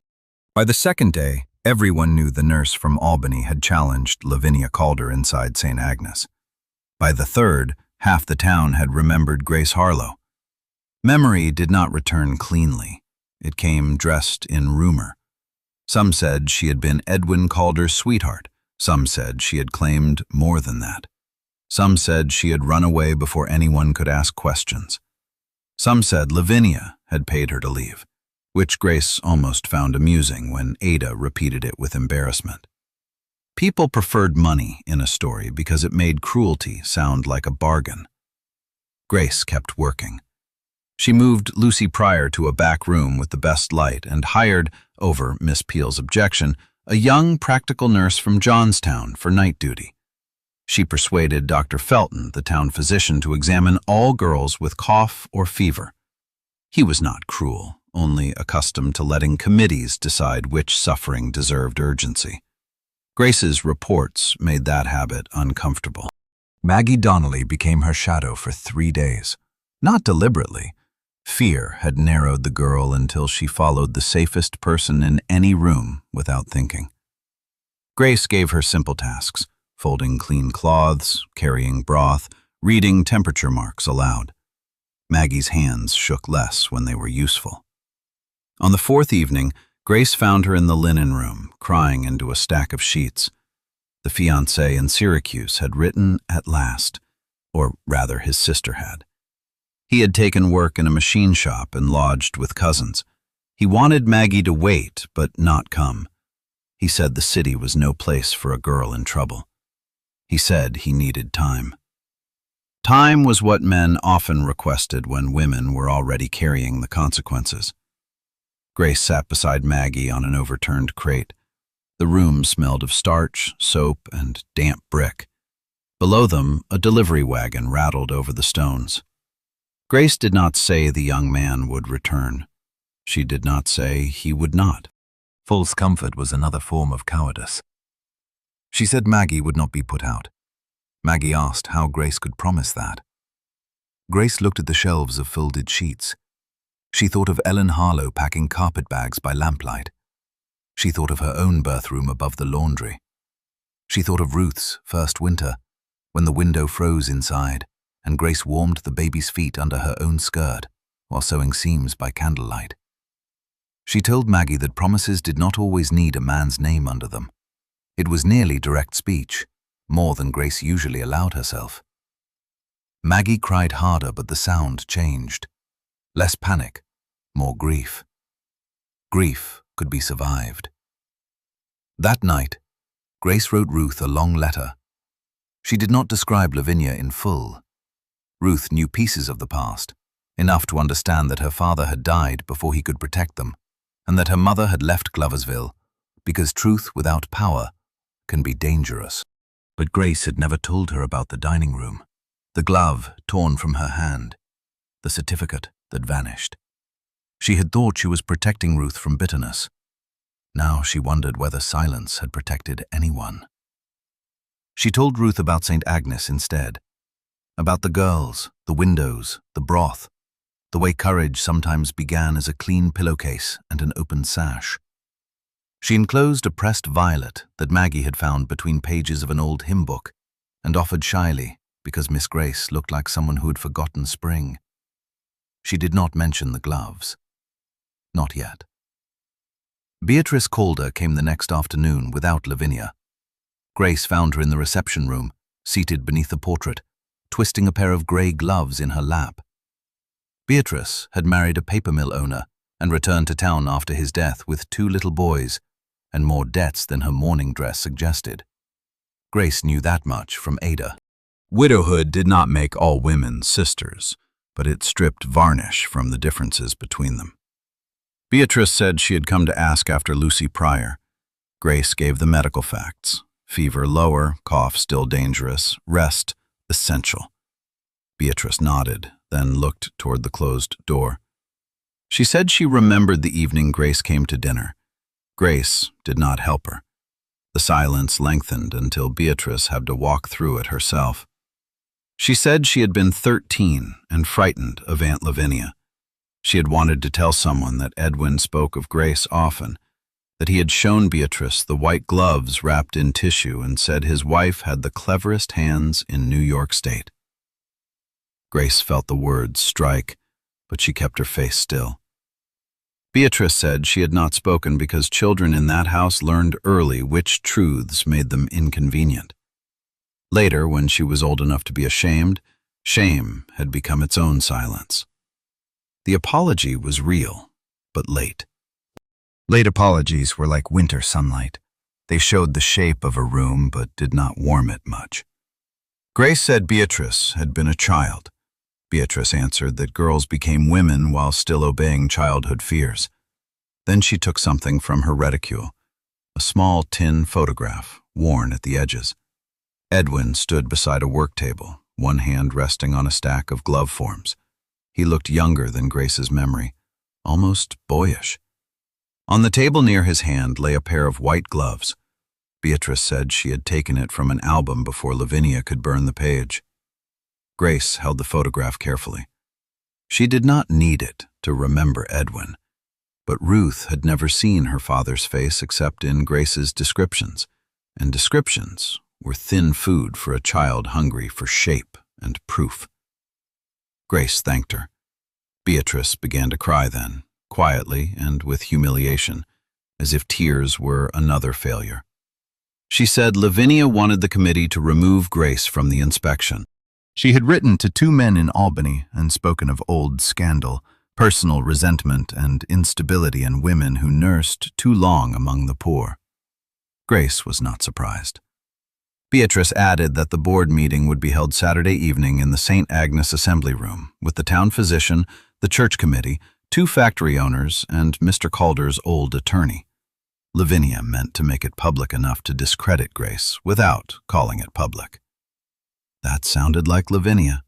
By the second day, everyone knew the nurse from Albany had challenged Lavinia Calder inside St. Agnes. By the third, half the town had remembered Grace Harlow. Memory did not return cleanly. It came dressed in rumor. Some said she had been Edwin Calder's sweetheart. Some said she had claimed more than that. Some said she had run away before anyone could ask questions. Some said Lavinia had paid her to leave, which Grace almost found amusing when Ada repeated it with embarrassment. People preferred money in a story because it made cruelty sound like a bargain. Grace kept working. She moved Lucy Pryor to a back room with the best light and hired, over Miss Peel's objection, a young practical nurse from Johnstown for night duty. She persuaded Dr. Felton, the town physician, to examine all girls with cough or fever. He was not cruel, only accustomed to letting committees decide which suffering deserved urgency. Grace's reports made that habit uncomfortable. Maggie Donnelly became her shadow for 3 days. Not deliberately. Fear had narrowed the girl until she followed the safest person in any room without thinking. Grace gave her simple tasks, folding clean cloths, carrying broth, reading temperature marks aloud. Maggie's hands shook less when they were useful. On the fourth evening, Grace found her in the linen room, crying into a stack of sheets. The fiancé in Syracuse had written at last, or rather his sister had. He had taken work in a machine shop and lodged with cousins. He wanted Maggie to wait, but not come. He said the city was no place for a girl in trouble. He said he needed time. Time was what men often requested when women were already carrying the consequences. Grace sat beside Maggie on an overturned crate. The room smelled of starch, soap, and damp brick. Below them, a delivery wagon rattled over the stones. Grace did not say the young man would return. She did not say he would not. False comfort was another form of cowardice. She said Maggie would not be put out. Maggie asked how Grace could promise that. Grace looked at the shelves of folded sheets. She thought of Ellen Harlow packing carpet bags by lamplight. She thought of her own birthroom above the laundry. She thought of Ruth's first winter, when the window froze inside, and Grace warmed the baby's feet under her own skirt while sewing seams by candlelight. She told Maggie that promises did not always need a man's name under them. It was nearly direct speech, more than Grace usually allowed herself. Maggie cried harder, but the sound changed. Less panic, more grief. Grief could be survived. That night, Grace wrote Ruth a long letter. She did not describe Lavinia in full. Ruth knew pieces of the past, enough to understand that her father had died before he could protect them, and that her mother had left Gloversville because truth without power can be dangerous. But Grace had never told her about the dining room, the glove torn from her hand, the certificate that vanished. She had thought she was protecting Ruth from bitterness. Now she wondered whether silence had protected anyone. She told Ruth about St. Agnes instead, about the girls, the windows, the broth, the way courage sometimes began as a clean pillowcase and an open sash. She enclosed a pressed violet that Maggie had found between pages of an old hymn book and offered shyly because Miss Grace looked like someone who had forgotten spring. She did not mention the gloves. Not yet. Beatrice Calder came the next afternoon without Lavinia. Grace found her in the reception room, seated beneath a portrait, twisting a pair of grey gloves in her lap. Beatrice had married a paper mill owner and returned to town after his death with 2 little boys and more debts than her mourning dress suggested. Grace knew that much from Ada. Widowhood did not make all women sisters, but it stripped varnish from the differences between them. Beatrice said she had come to ask after Lucy Pryor. Grace gave the medical facts. Fever lower, cough still dangerous, rest essential. Beatrice nodded, then looked toward the closed door. She said she remembered the evening Grace came to dinner. Grace did not help her. The silence lengthened until Beatrice had to walk through it herself. She said she had been 13 and frightened of Aunt Lavinia. She had wanted to tell someone that Edwin spoke of Grace often, that he had shown Beatrice the white gloves wrapped in tissue and said his wife had the cleverest hands in New York State. Grace felt the words strike, but she kept her face still. Beatrice said she had not spoken because children in that house learned early which truths made them inconvenient. Later, when she was old enough to be ashamed, shame had become its own silence. The apology was real, but late. Late apologies were like winter sunlight. They showed the shape of a room but did not warm it much. Grace said Beatrice had been a child. Beatrice answered that girls became women while still obeying childhood fears. Then she took something from her reticule, a small tin photograph, worn at the edges. Edwin stood beside a work table, one hand resting on a stack of glove forms. He looked younger than Grace's memory, almost boyish. On the table near his hand lay a pair of white gloves. Beatrice said she had taken it from an album before Lavinia could burn the page. Grace held the photograph carefully. She did not need it to remember Edwin, but Ruth had never seen her father's face except in Grace's descriptions, and descriptions were thin food for a child hungry for shape and proof. Grace thanked her. Beatrice began to cry then, quietly and with humiliation, as if tears were another failure. She said Lavinia wanted the committee to remove Grace from the inspection. She had written to 2 men in Albany and spoken of old scandal, personal resentment, and instability in women who nursed too long among the poor. Grace was not surprised. Beatrice added that the board meeting would be held Saturday evening in the St. Agnes Assembly Room, with the town physician, the church committee, 2 factory owners, and Mr. Calder's old attorney. Lavinia meant to make it public enough to discredit Grace without calling it public. That sounded like Lavinia.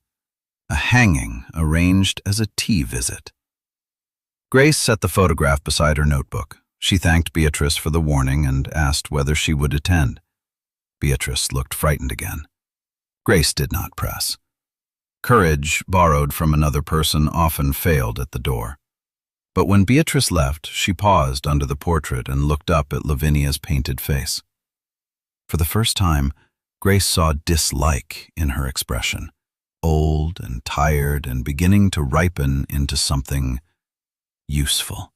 A hanging arranged as a tea visit. Grace set the photograph beside her notebook. She thanked Beatrice for the warning and asked whether she would attend. Beatrice looked frightened again. Grace did not press. Courage, borrowed from another person, often failed at the door. But when Beatrice left, she paused under the portrait and looked up at Lavinia's painted face. For the first time, Grace saw dislike in her expression, old and tired and beginning to ripen into something useful.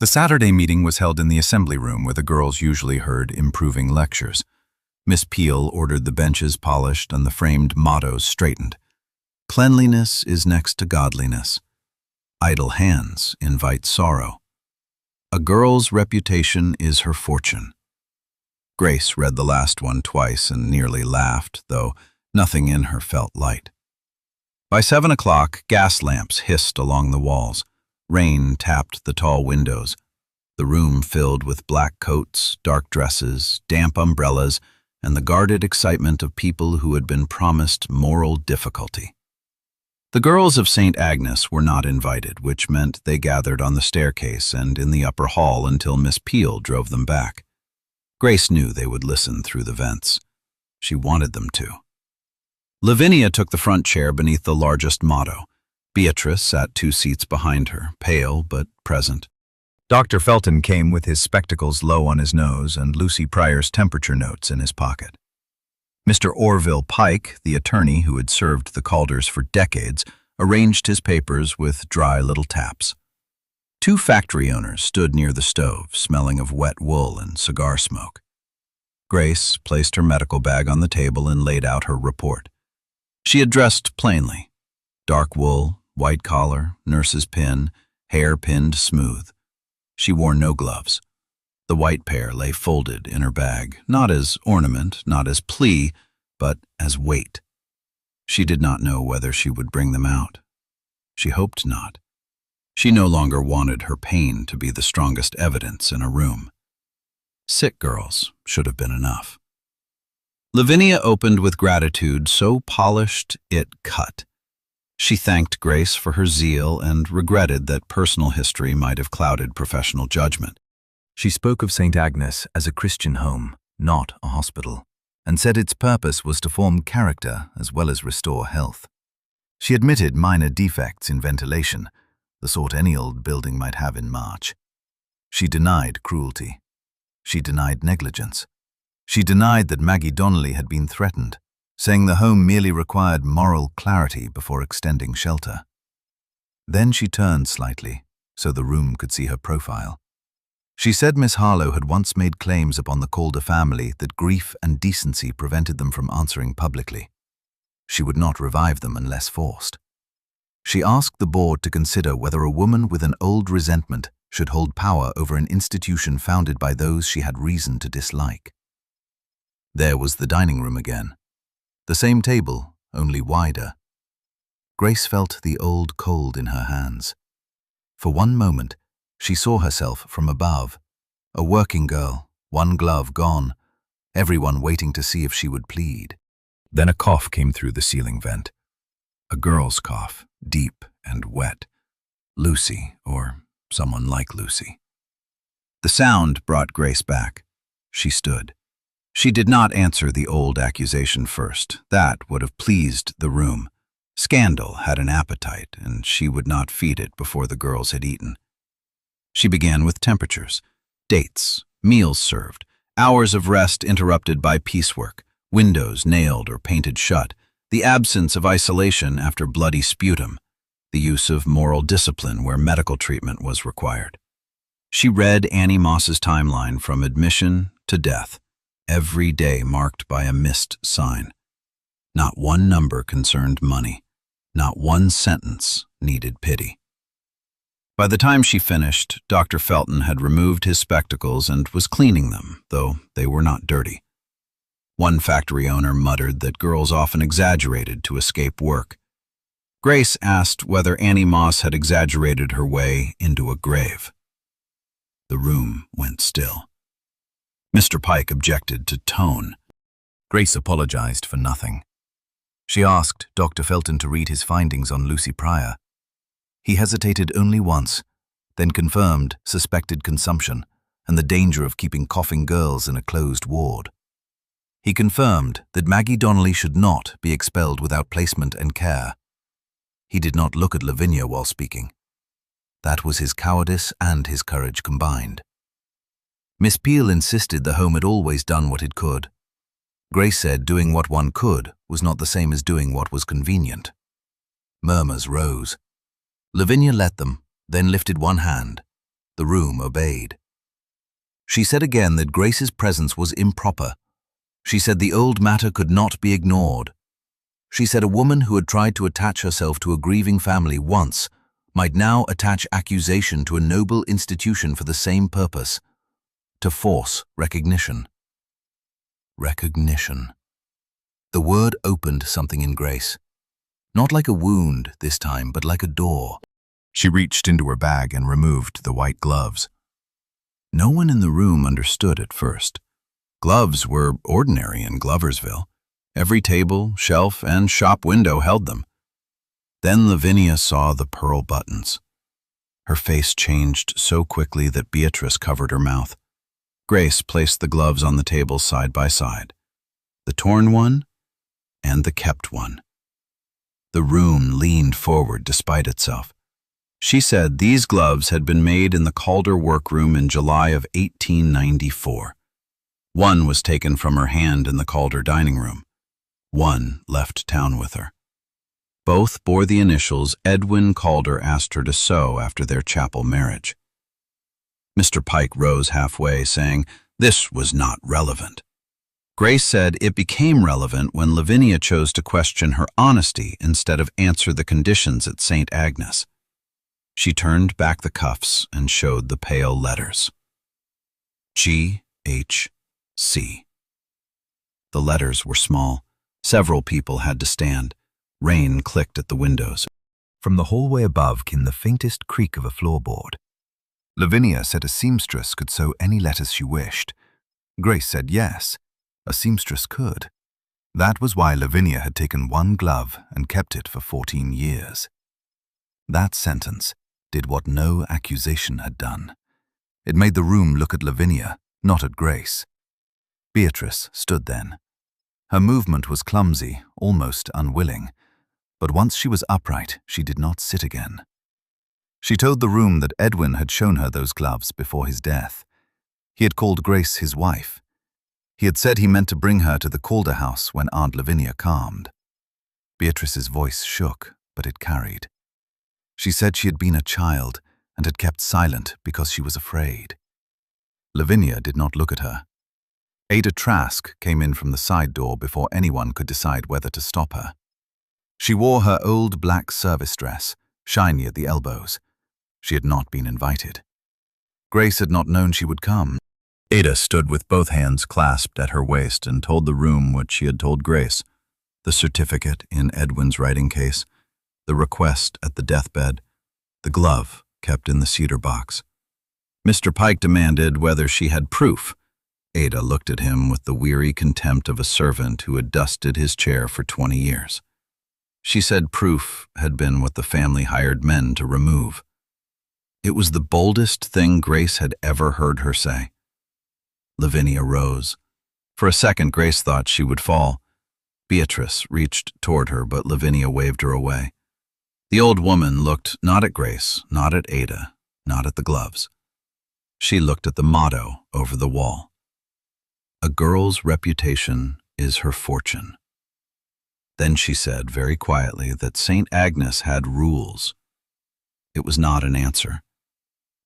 The Saturday meeting was held in the assembly room where the girls usually heard improving lectures. Miss Peel ordered the benches polished and the framed mottos straightened. Cleanliness is next to godliness. Idle hands invite sorrow. A girl's reputation is her fortune. Grace read the last one twice and nearly laughed, though nothing in her felt light. By 7 o'clock, gas lamps hissed along the walls. Rain tapped the tall windows. The room filled with black coats, dark dresses, damp umbrellas, and the guarded excitement of people who had been promised moral difficulty. The girls of St. Agnes were not invited, which meant they gathered on the staircase and in the upper hall until Miss Peel drove them back. Grace knew they would listen through the vents. She wanted them to. Lavinia took the front chair beneath the largest motto. Beatrice sat 2 seats behind her, pale but present. Dr. Felton came with his spectacles low on his nose and Lucy Pryor's temperature notes in his pocket. Mr. Orville Pike, the attorney who had served the Calders for decades, arranged his papers with dry little taps. 2 factory owners stood near the stove, smelling of wet wool and cigar smoke. Grace placed her medical bag on the table and laid out her report. She had dressed plainly. Dark wool, white collar, nurse's pin, hair pinned smooth. She wore no gloves. The white pair lay folded in her bag, not as ornament, not as plea, but as weight. She did not know whether she would bring them out. She hoped not. She no longer wanted her pain to be the strongest evidence in a room. Sick girls should have been enough. Lavinia opened with gratitude so polished it cut. She thanked Grace for her zeal and regretted that personal history might have clouded professional judgment. She spoke of St. Agnes as a Christian home, not a hospital, and said its purpose was to form character as well as restore health. She admitted minor defects in ventilation, the sort any old building might have in March. She denied cruelty. She denied negligence. She denied that Maggie Donnelly had been threatened, saying the home merely required moral clarity before extending shelter. Then she turned slightly, so the room could see her profile. She said Miss Harlow had once made claims upon the Calder family that grief and decency prevented them from answering publicly. She would not revive them unless forced. She asked the board to consider whether a woman with an old resentment should hold power over an institution founded by those she had reason to dislike. There was the dining room again. The same table, only wider. Grace felt the old cold in her hands. For one moment, she saw herself from above, a working girl, one glove gone, everyone waiting to see if she would plead. Then a cough came through the ceiling vent. A girl's cough, deep and wet. Lucy, or someone like Lucy. The sound brought Grace back. She stood. She did not answer the old accusation first. That would have pleased the room. Scandal had an appetite, and she would not feed it before the girls had eaten. She began with temperatures, dates, meals served, hours of rest interrupted by piecework, windows nailed or painted shut, the absence of isolation after bloody sputum, the use of moral discipline where medical treatment was required. She read Annie Moss's timeline from admission to death, every day marked by a missed sign. Not one number concerned money. Not one sentence needed pity. By the time she finished, Dr. Felton had removed his spectacles and was cleaning them, though they were not dirty. One factory owner muttered that girls often exaggerated to escape work. Grace asked whether Annie Moss had exaggerated her way into a grave. The room went still. Mr. Pike objected to tone. Grace apologized for nothing. She asked Dr. Felton to read his findings on Lucy Pryor. He hesitated only once, then confirmed suspected consumption and the danger of keeping coughing girls in a closed ward. He confirmed that Maggie Donnelly should not be expelled without placement and care, He did not look at Lavinia while speaking. That was his cowardice and his courage combined. Miss Peel insisted the home had always done what it could. Grace said doing what one could was not the same as doing what was convenient. Murmurs rose. Lavinia let them, then lifted one hand. The room obeyed. She said again that Grace's presence was improper. She said the old matter could not be ignored. She said a woman who had tried to attach herself to a grieving family once might now attach accusation to a noble institution for the same purpose, to force recognition. Recognition. The word opened something in Grace. Not like a wound this time, but like a door. She reached into her bag and removed the white gloves. No one in the room understood at first. Gloves were ordinary in Gloversville. Every table, shelf, and shop window held them. Then Lavinia saw the pearl buttons. Her face changed so quickly that Beatrice covered her mouth. Grace placed the gloves on the table side by side, the torn one and the kept one. The room leaned forward despite itself. She said these gloves had been made in the Calder workroom in July of 1894. One was taken from her hand in the Calder dining room. One left town with her. Both bore the initials Edwin Calder asked her to sew after their chapel marriage. Mr. Pike rose halfway, saying this was not relevant. Grace said it became relevant when Lavinia chose to question her honesty instead of answer the conditions at St. Agnes. She turned back the cuffs and showed the pale letters. G.H.C. The letters were small. Several people had to stand. Rain clicked at the windows. From the hallway above came the faintest creak of a floorboard. Lavinia said a seamstress could sew any letters she wished. Grace said yes, a seamstress could. That was why Lavinia had taken one glove and kept it for 14 years. That sentence did what no accusation had done. It made the room look at Lavinia, not at Grace. Beatrice stood then. Her movement was clumsy, almost unwilling, but once she was upright, she did not sit again. She told the room that Edwin had shown her those gloves before his death. He had called Grace his wife. He had said he meant to bring her to the Calder house when Aunt Lavinia calmed. Beatrice's voice shook, but it carried. She said she had been a child and had kept silent because she was afraid. Lavinia did not look at her. Ada Trask came in from the side door before anyone could decide whether to stop her. She wore her old black service dress, shiny at the elbows. She had not been invited. Grace had not known she would come. Ada stood with both hands clasped at her waist and told the room what she had told Grace: the certificate in Edwin's writing case, the request at the deathbed, the glove kept in the cedar box. Mr. Pike demanded whether she had proof. Ada looked at him with the weary contempt of a servant who had dusted his chair for 20 years. She said proof had been what the family hired men to remove. It was the boldest thing Grace had ever heard her say. Lavinia rose. For a second, Grace thought she would fall. Beatrice reached toward her, but Lavinia waved her away. The old woman looked not at Grace, not at Ada, not at the gloves. She looked at the motto over the wall. A girl's reputation is her fortune. Then she said very quietly that St. Agnes had rules. It was not an answer.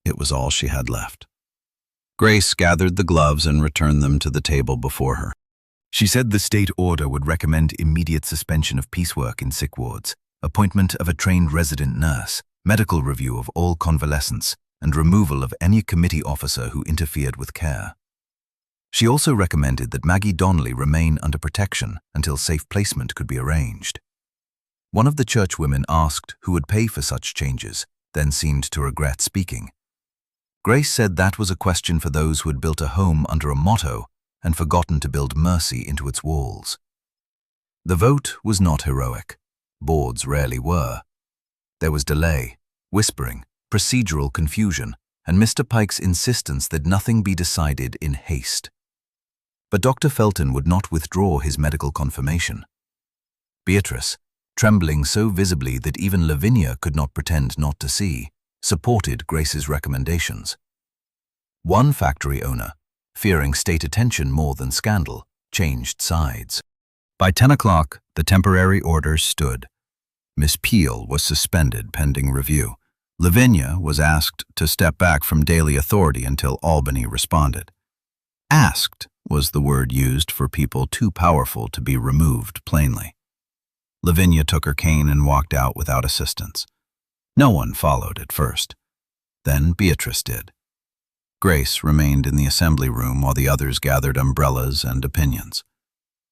It was all she had left. Grace gathered the gloves and returned them to the table before her. She said the state order would recommend immediate suspension of piecework in sick wards, appointment of a trained resident nurse, medical review of all convalescents, and removal of any committee officer who interfered with care. She also recommended that Maggie Donnelly remain under protection until safe placement could be arranged. One of the churchwomen asked who would pay for such changes, then seemed to regret speaking. Grace said that was a question for those who had built a home under a motto and forgotten to build mercy into its walls. The vote was not heroic. Boards rarely were. There was delay, whispering, procedural confusion, and Mr. Pike's insistence that nothing be decided in haste. But Dr. Felton would not withdraw his medical confirmation. Beatrice, trembling so visibly that even Lavinia could not pretend not to see, supported Grace's recommendations. One factory owner, fearing state attention more than scandal, changed sides. By 10 o'clock, the temporary orders stood. Miss Peel was suspended pending review. Lavinia was asked to step back from daily authority until Albany responded. Asked was the word used for people too powerful to be removed plainly. Lavinia took her cane and walked out without assistance. No one followed at first. Then Beatrice did. Grace remained in the assembly room while the others gathered umbrellas and opinions.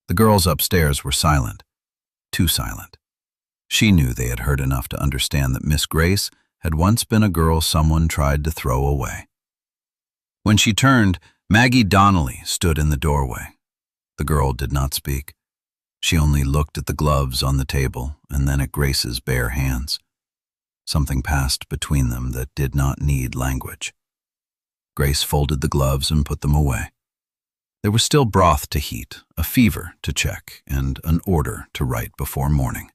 The girls upstairs were silent, too silent. She knew they had heard enough to understand that Miss Grace had once been a girl someone tried to throw away. When she turned, Maggie Donnelly stood in the doorway. The girl did not speak. She only looked at the gloves on the table and then at Grace's bare hands. Something passed between them that did not need language. Grace folded the gloves and put them away. There was still broth to heat, a fever to check, and an order to write before morning.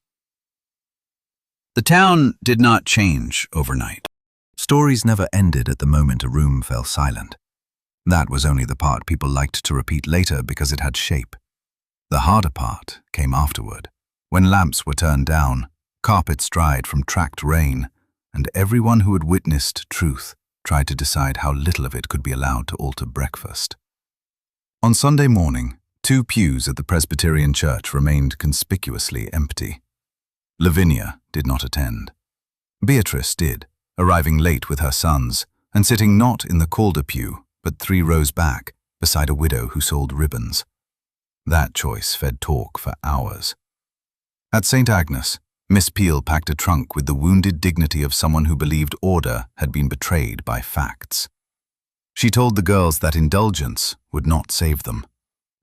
The town did not change overnight. Stories never ended at the moment a room fell silent. That was only the part people liked to repeat later because it had shape. The harder part came afterward, when lamps were turned down, carpets dried from tracked rain, and everyone who had witnessed truth tried to decide how little of it could be allowed to alter breakfast. On Sunday morning, 2 pews at the Presbyterian church remained conspicuously empty. Lavinia did not attend. Beatrice did, arriving late with her sons, and sitting not in the Calder pew, but 3 rows back, beside a widow who sold ribbons. That choice fed talk for hours. At St. Agnes, Miss Peel packed a trunk with the wounded dignity of someone who believed order had been betrayed by facts. She told the girls that indulgence would not save them.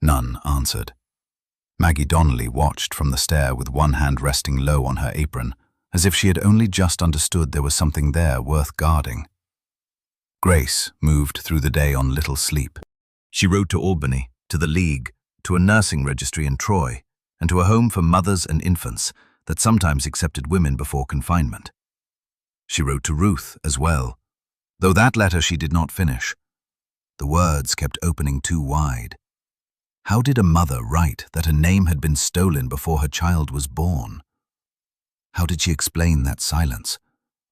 None answered. Maggie Donnelly watched from the stair with one hand resting low on her apron, as if she had only just understood there was something there worth guarding. Grace moved through the day on little sleep. She wrote to Albany, to the League, to a nursing registry in Troy, and to a home for mothers and infants that sometimes accepted women before confinement. She wrote to Ruth as well, though that letter she did not finish. The words kept opening too wide. How did a mother write that a name had been stolen before her child was born? How did she explain that silence,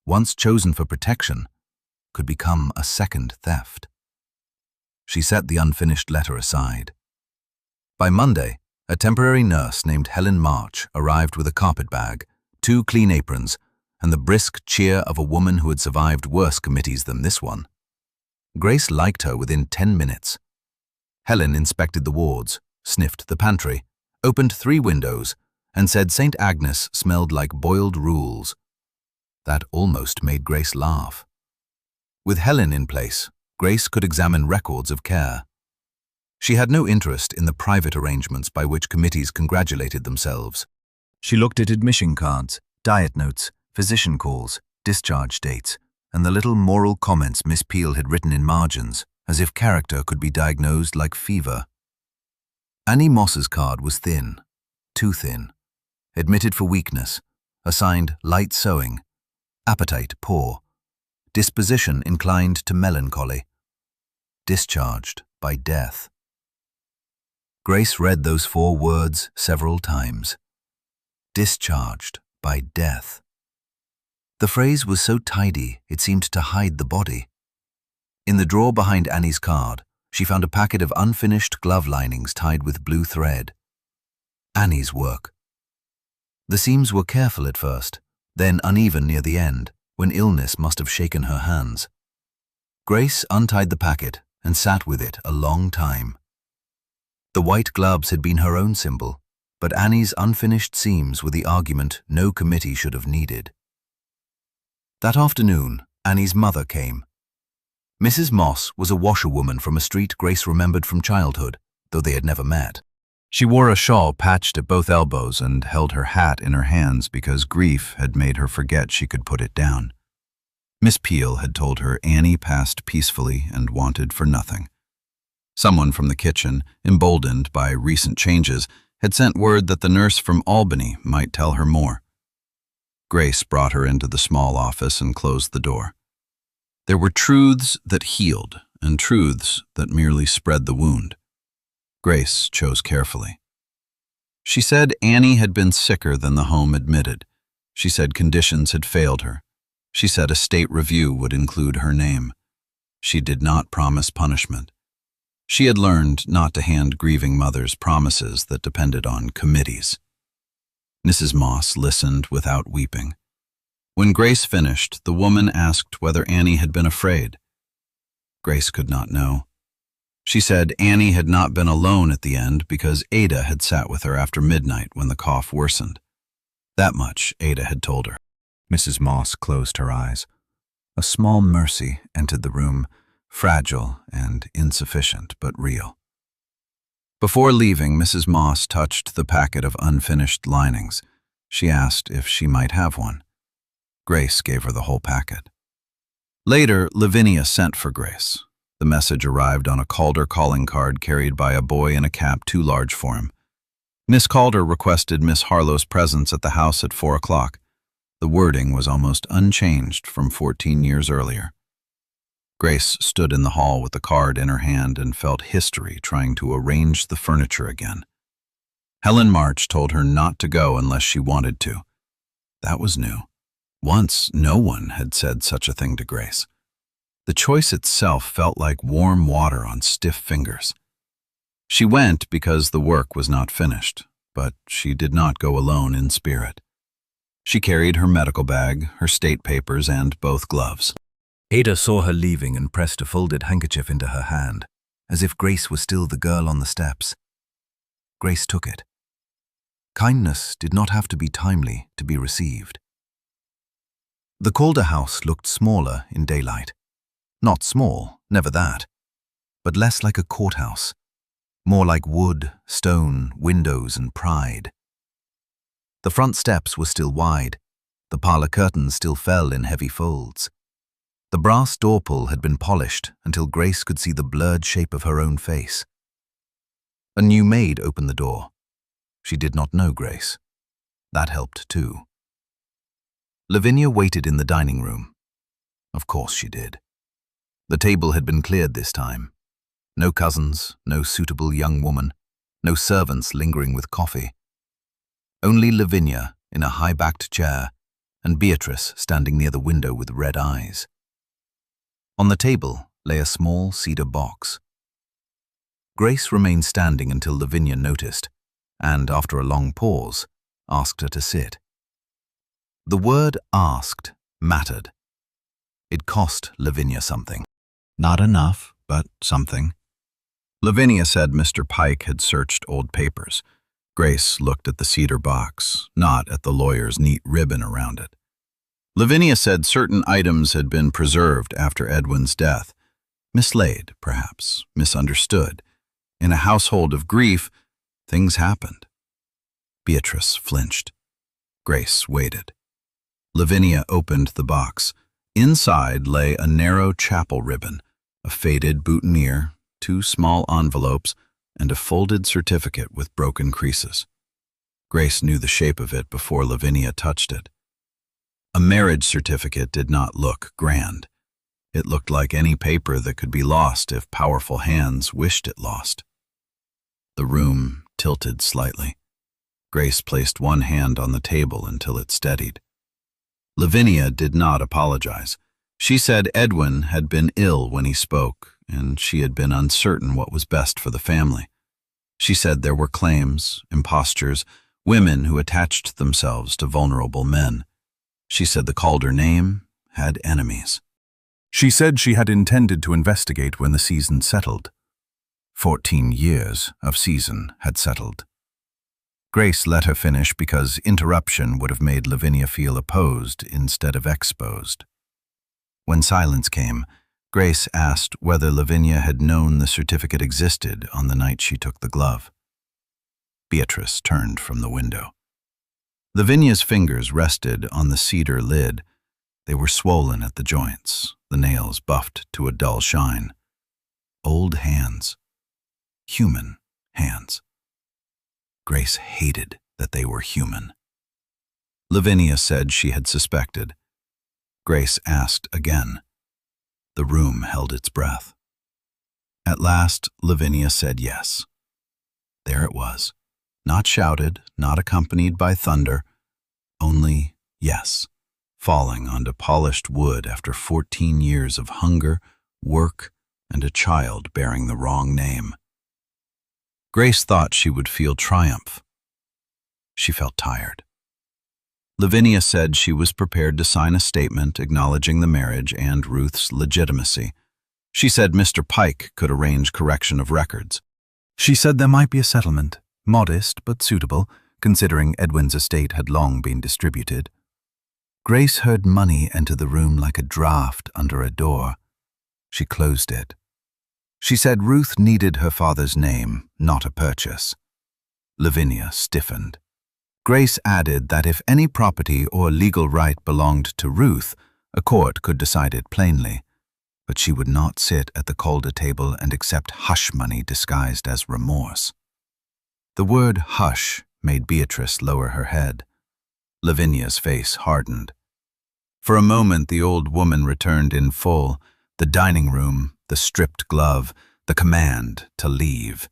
once chosen for protection, could become a second theft? She set the unfinished letter aside. By Monday, a temporary nurse named Helen March arrived with a carpet bag, 2 clean aprons, and the brisk cheer of a woman who had survived worse committees than this one. Grace liked her within 10 minutes. Helen inspected the wards, sniffed the pantry, opened 3 windows, and said St. Agnes smelled like boiled rules. That almost made Grace laugh. With Helen in place, Grace could examine records of care. She had no interest in the private arrangements by which committees congratulated themselves. She looked at admission cards, diet notes, physician calls, discharge dates, and the little moral comments Miss Peel had written in margins, as if character could be diagnosed like fever. Annie Moss's card was thin, too thin. Admitted for weakness, assigned light sewing, appetite poor, disposition inclined to melancholy, discharged by death. Grace read those 4 words several times. Discharged by death. The phrase was so tidy it seemed to hide the body. In the drawer behind Annie's card, she found a packet of unfinished glove linings tied with blue thread. Annie's work. The seams were careful at first, then uneven near the end, when illness must have shaken her hands. Grace untied the packet and sat with it a long time. The white gloves had been her own symbol, but Annie's unfinished seams were the argument no committee should have needed. That afternoon, Annie's mother came. Mrs. Moss was a washerwoman from a street Grace remembered from childhood, though they had never met. She wore a shawl patched at both elbows and held her hat in her hands because grief had made her forget she could put it down. Miss Peel had told her Annie passed peacefully and wanted for nothing. Someone from the kitchen, emboldened by recent changes, had sent word that the nurse from Albany might tell her more. Grace brought her into the small office and closed the door. There were truths that healed and truths that merely spread the wound. Grace chose carefully. She said Annie had been sicker than the home admitted. She said conditions had failed her. She said a state review would include her name. She did not promise punishment. She had learned not to hand grieving mothers promises that depended on committees. Mrs. Moss listened without weeping. When Grace finished, the woman asked whether Annie had been afraid. Grace could not know. She said Annie had not been alone at the end because Ada had sat with her after midnight when the cough worsened. That much Ada had told her. Mrs. Moss closed her eyes. A small mercy entered the room, fragile and insufficient but real. Before leaving, Mrs. Moss touched the packet of unfinished linings. She asked if she might have one. Grace gave her the whole packet. Later, Lavinia sent for Grace. The message arrived on a Calder calling card carried by a boy in a cap too large for him. Miss Calder requested Miss Harlow's presence at the house at 4 o'clock. The wording was almost unchanged from 14 years earlier. Grace stood in the hall with the card in her hand and felt history trying to arrange the furniture again. Helen March told her not to go unless she wanted to. That was new. Once, no one had said such a thing to Grace. The choice itself felt like warm water on stiff fingers. She went because the work was not finished, but she did not go alone in spirit. She carried her medical bag, her state papers, and both gloves. Ada saw her leaving and pressed a folded handkerchief into her hand, as if Grace was still the girl on the steps. Grace took it. Kindness did not have to be timely to be received. The Calder house looked smaller in daylight. Not small, never that, but less like a courthouse, more like wood, stone, windows, and pride. The front steps were still wide. The parlor curtains still fell in heavy folds. The brass door pull had been polished until Grace could see the blurred shape of her own face. A new maid opened the door. She did not know Grace. That helped too. Lavinia waited in the dining room. Of course she did. The table had been cleared this time. No cousins, no suitable young woman, no servants lingering with coffee. Only Lavinia in a high-backed chair and Beatrice standing near the window with red eyes. On the table lay a small cedar box. Grace remained standing until Lavinia noticed, and after a long pause, asked her to sit. The word asked mattered. It cost Lavinia something. Not enough, but something. Lavinia said Mr. Pike had searched old papers. Grace looked at the cedar box, not at the lawyer's neat ribbon around it. Lavinia said certain items had been preserved after Edwin's death. Mislaid, perhaps, misunderstood. In a household of grief, things happened. Beatrice flinched. Grace waited. Lavinia opened the box. Inside lay a narrow chapel ribbon, a faded boutonniere, 2 small envelopes, and a folded certificate with broken creases. Grace knew the shape of it before Lavinia touched it. A marriage certificate did not look grand. It looked like any paper that could be lost if powerful hands wished it lost. The room tilted slightly. Grace placed one hand on the table until it steadied. Lavinia did not apologize. She said Edwin had been ill when he spoke, and she had been uncertain what was best for the family. She said there were claims, impostures, women who attached themselves to vulnerable men. She said the Calder name had enemies. She said she had intended to investigate when the season settled. 14 years of season had settled. Grace let her finish because interruption would have made Lavinia feel opposed instead of exposed. When silence came, Grace asked whether Lavinia had known the certificate existed on the night she took the glove. Beatrice turned from the window. Lavinia's fingers rested on the cedar lid. They were swollen at the joints, the nails buffed to a dull shine. Old hands. Human hands. Grace hated that they were human. Lavinia said she had suspected. Grace asked again. The room held its breath. At last, Lavinia said yes. There it was, not shouted, not accompanied by thunder, only yes, falling onto polished wood after 14 years of hunger, work, and a child bearing the wrong name. Grace thought she would feel triumph. She felt tired. Lavinia said she was prepared to sign a statement acknowledging the marriage and Ruth's legitimacy. She said Mr. Pike could arrange correction of records. She said there might be a settlement, modest but suitable, considering Edwin's estate had long been distributed. Grace heard money enter the room like a draft under a door. She closed it. She said Ruth needed her father's name, not a purchase. Lavinia stiffened. Grace added that if any property or legal right belonged to Ruth, a court could decide it plainly, but she would not sit at the Calder table and accept hush money disguised as remorse. The word hush made Beatrice lower her head. Lavinia's face hardened. For a moment the old woman returned in full, the dining room, the stripped glove, the command to leave.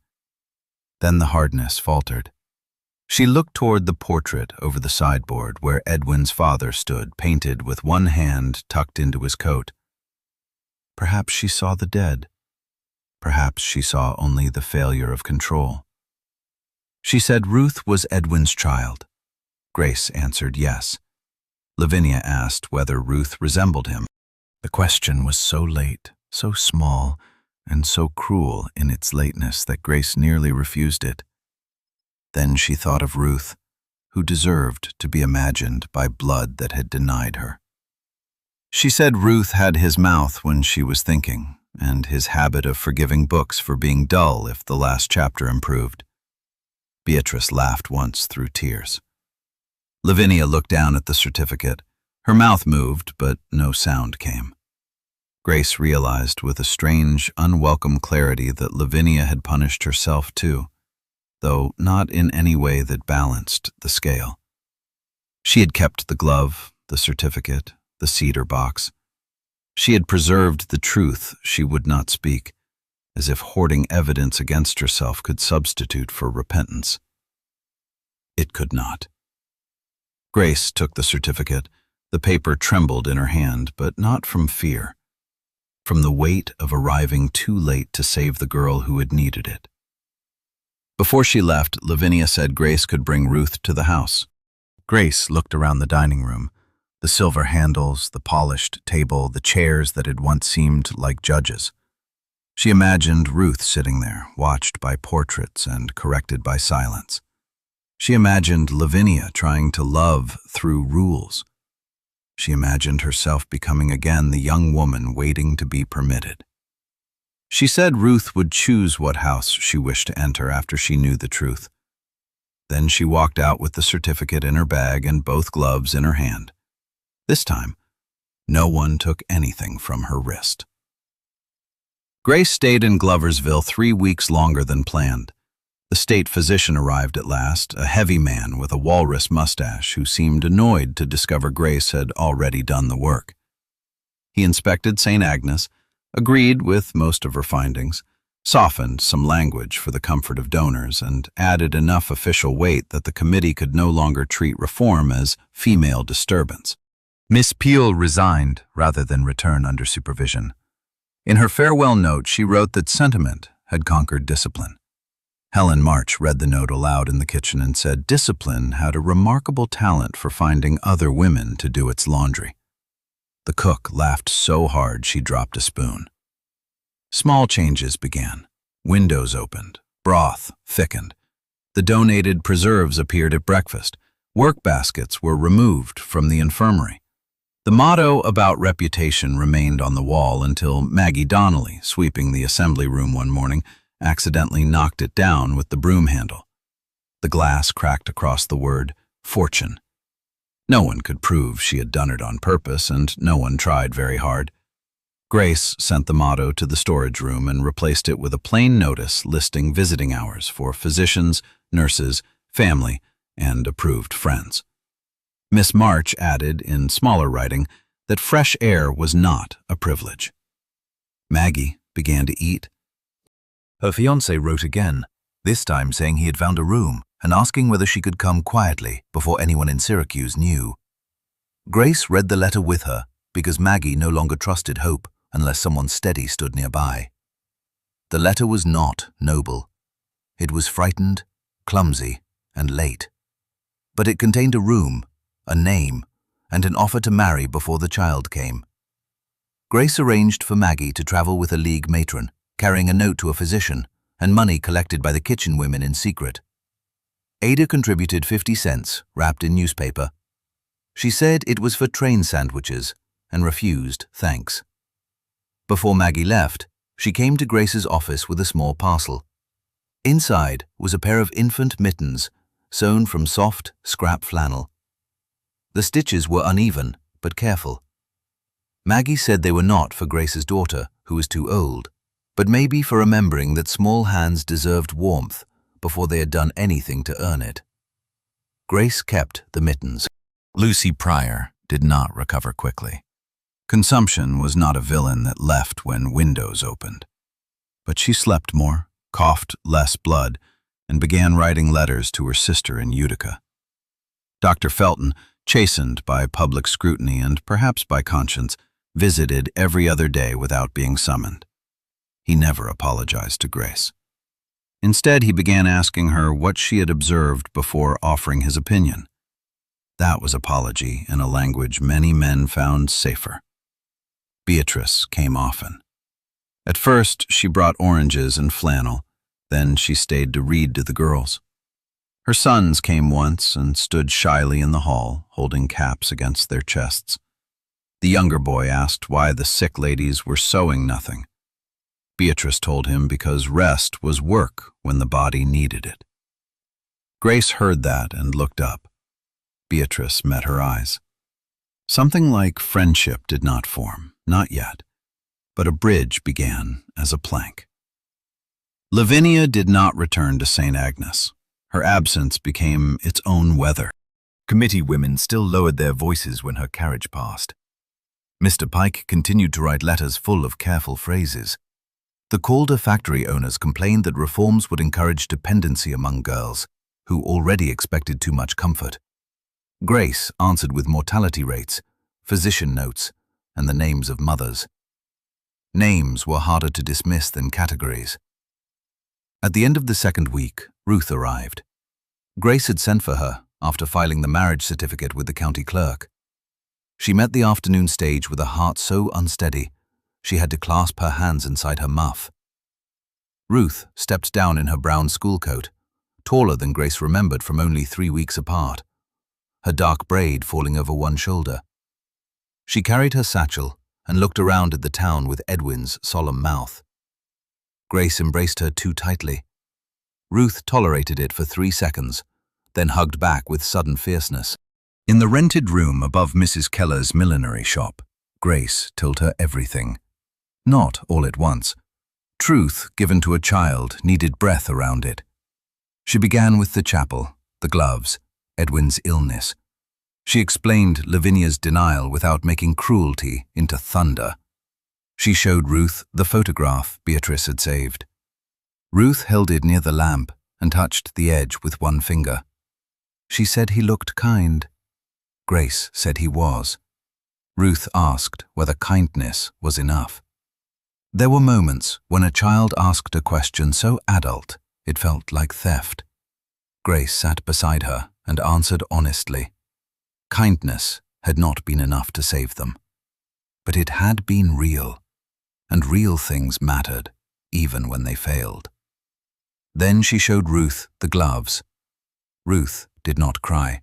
Then the hardness faltered. She looked toward the portrait over the sideboard where Edwin's father stood, painted with one hand tucked into his coat. Perhaps she saw the dead. Perhaps she saw only the failure of control. She said Ruth was Edwin's child. Grace answered yes. Lavinia asked whether Ruth resembled him. The question was so late, so small, and so cruel in its lateness that Grace nearly refused it. Then she thought of Ruth, who deserved to be imagined by blood that had denied her. She said Ruth had his mouth when she was thinking, and his habit of forgiving books for being dull if the last chapter improved. Beatrice laughed once through tears. Lavinia looked down at the certificate. Her mouth moved, but no sound came. Grace realized with a strange, unwelcome clarity that Lavinia had punished herself too, though not in any way that balanced the scale. She had kept the glove, the certificate, the cedar box. She had preserved the truth she would not speak, as if hoarding evidence against herself could substitute for repentance. It could not. Grace took the certificate. The paper trembled in her hand, but not from fear, from the weight of arriving too late to save the girl who had needed it. Before she left, Lavinia said Grace could bring Ruth to the house. Grace looked around the dining room, the silver handles, the polished table, the chairs that had once seemed like judges. She imagined Ruth sitting there, watched by portraits and corrected by silence. She imagined Lavinia trying to love through rules. She imagined herself becoming again the young woman waiting to be permitted. She said Ruth would choose what house she wished to enter after she knew the truth. Then she walked out with the certificate in her bag and both gloves in her hand. This time, no one took anything from her wrist. Grace stayed in Gloversville 3 weeks longer than planned. The state physician arrived at last, a heavy man with a walrus mustache who seemed annoyed to discover Grace had already done the work. He inspected St. Agnes, agreed with most of her findings, softened some language for the comfort of donors, and added enough official weight that the committee could no longer treat reform as female disturbance. Miss Peel resigned rather than return under supervision. In her farewell note, she wrote that sentiment had conquered discipline. Helen March read the note aloud in the kitchen and said discipline had a remarkable talent for finding other women to do its laundry. The cook laughed so hard she dropped a spoon. Small changes began. Windows opened. Broth thickened. The donated preserves appeared at breakfast. Work baskets were removed from the infirmary. The motto about reputation remained on the wall until Maggie Donnelly, sweeping the assembly room one morning, accidentally knocked it down with the broom handle. The glass cracked across the word fortune. No one could prove she had done it on purpose, and no one tried very hard. Grace sent the motto to the storage room and replaced it with a plain notice listing visiting hours for physicians, nurses, family, and approved friends. Miss March added, in smaller writing, that fresh air was not a privilege. Maggie began to eat. Her fiancé wrote again, this time saying he had found a room and asking whether she could come quietly before anyone in Syracuse knew. Grace read the letter with her because Maggie no longer trusted hope unless someone steady stood nearby. The letter was not noble. It was frightened, clumsy, and late. But it contained a room, a name, and an offer to marry before the child came. Grace arranged for Maggie to travel with a league matron, carrying a note to a physician, and money collected by the kitchen women in secret. Ada contributed 50 cents, wrapped in newspaper. She said it was for train sandwiches, and refused thanks. Before Maggie left, she came to Grace's office with a small parcel. Inside was a pair of infant mittens, sewn from soft, scrap flannel. The stitches were uneven, but careful. Maggie said they were not for Grace's daughter, who was too old, but maybe for remembering that small hands deserved warmth before they had done anything to earn it. Grace kept the mittens. Lucy Pryor did not recover quickly. Consumption was not a villain that left when windows opened. But she slept more, coughed less blood, and began writing letters to her sister in Utica. Dr. Felton, chastened by public scrutiny and perhaps by conscience, visited every other day without being summoned. He never apologized to Grace. Instead, he began asking her what she had observed before offering his opinion. That was apology in a language many men found safer. Beatrice came often. At first, she brought oranges and flannel. Then she stayed to read to the girls. Her sons came once and stood shyly in the hall, holding caps against their chests. The younger boy asked why the sick ladies were sewing nothing. Beatrice told him because rest was work when the body needed it. Grace heard that and looked up. Beatrice met her eyes. Something like friendship did not form, not yet, but a bridge began as a plank. Lavinia did not return to St. Agnes. Her absence became its own weather. Committee women still lowered their voices when her carriage passed. Mr. Pike continued to write letters full of careful phrases. The Calder factory owners complained that reforms would encourage dependency among girls, who already expected too much comfort. Grace answered with mortality rates, physician notes, and the names of mothers. Names were harder to dismiss than categories. At the end of the second week, Ruth arrived. Grace had sent for her after filing the marriage certificate with the county clerk. She met the afternoon stage with a heart so unsteady, she had to clasp her hands inside her muff. Ruth stepped down in her brown school coat, taller than Grace remembered from only 3 weeks apart, her dark braid falling over one shoulder. She carried her satchel and looked around at the town with Edwin's solemn mouth. Grace embraced her too tightly. Ruth tolerated it for 3 seconds, then hugged back with sudden fierceness. In the rented room above Mrs. Keller's millinery shop, Grace told her everything. Not all at once. Truth given to a child needed breath around it. She began with the chapel, the gloves, Edwin's illness. She explained Lavinia's denial without making cruelty into thunder. She showed Ruth the photograph Beatrice had saved. Ruth held it near the lamp and touched the edge with one finger. She said he looked kind. Grace said he was. Ruth asked whether kindness was enough. There were moments when a child asked a question so adult it felt like theft. Grace sat beside her and answered honestly. Kindness had not been enough to save them. But it had been real, and real things mattered, even when they failed. Then she showed Ruth the gloves. Ruth did not cry.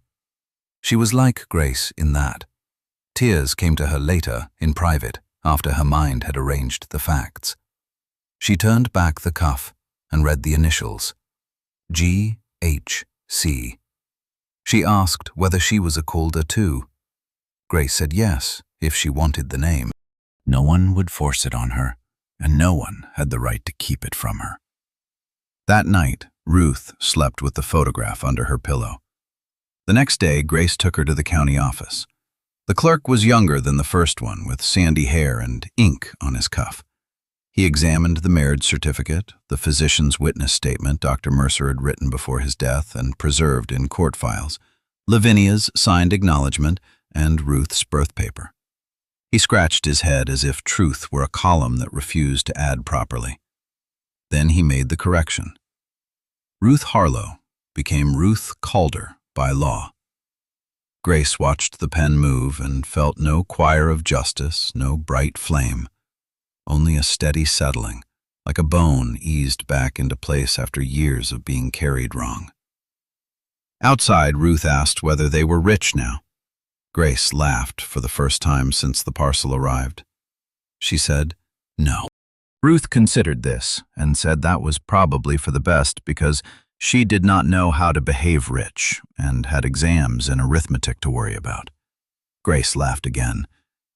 She was like Grace in that. Tears came to her later, in private, after her mind had arranged the facts. She turned back the cuff and read the initials. G.H.C. She asked whether she was a Calder too. Grace said yes, if she wanted the name. No one would force it on her, and no one had the right to keep it from her. That night, Ruth slept with the photograph under her pillow. The next day, Grace took her to the county office. The clerk was younger than the first one, with sandy hair and ink on his cuff. He examined the marriage certificate, the physician's witness statement Dr. Mercer had written before his death and preserved in court files, Lavinia's signed acknowledgement, and Ruth's birth paper. He scratched his head as if truth were a column that refused to add properly. Then he made the correction. Ruth Harlow became Ruth Calder by law. Grace watched the pen move and felt no choir of justice, no bright flame, only a steady settling, like a bone eased back into place after years of being carried wrong. Outside, Ruth asked whether they were rich now. Grace laughed for the first time since the parcel arrived. She said, no. Ruth considered this and said that was probably for the best because she did not know how to behave rich and had exams in arithmetic to worry about. Grace laughed again,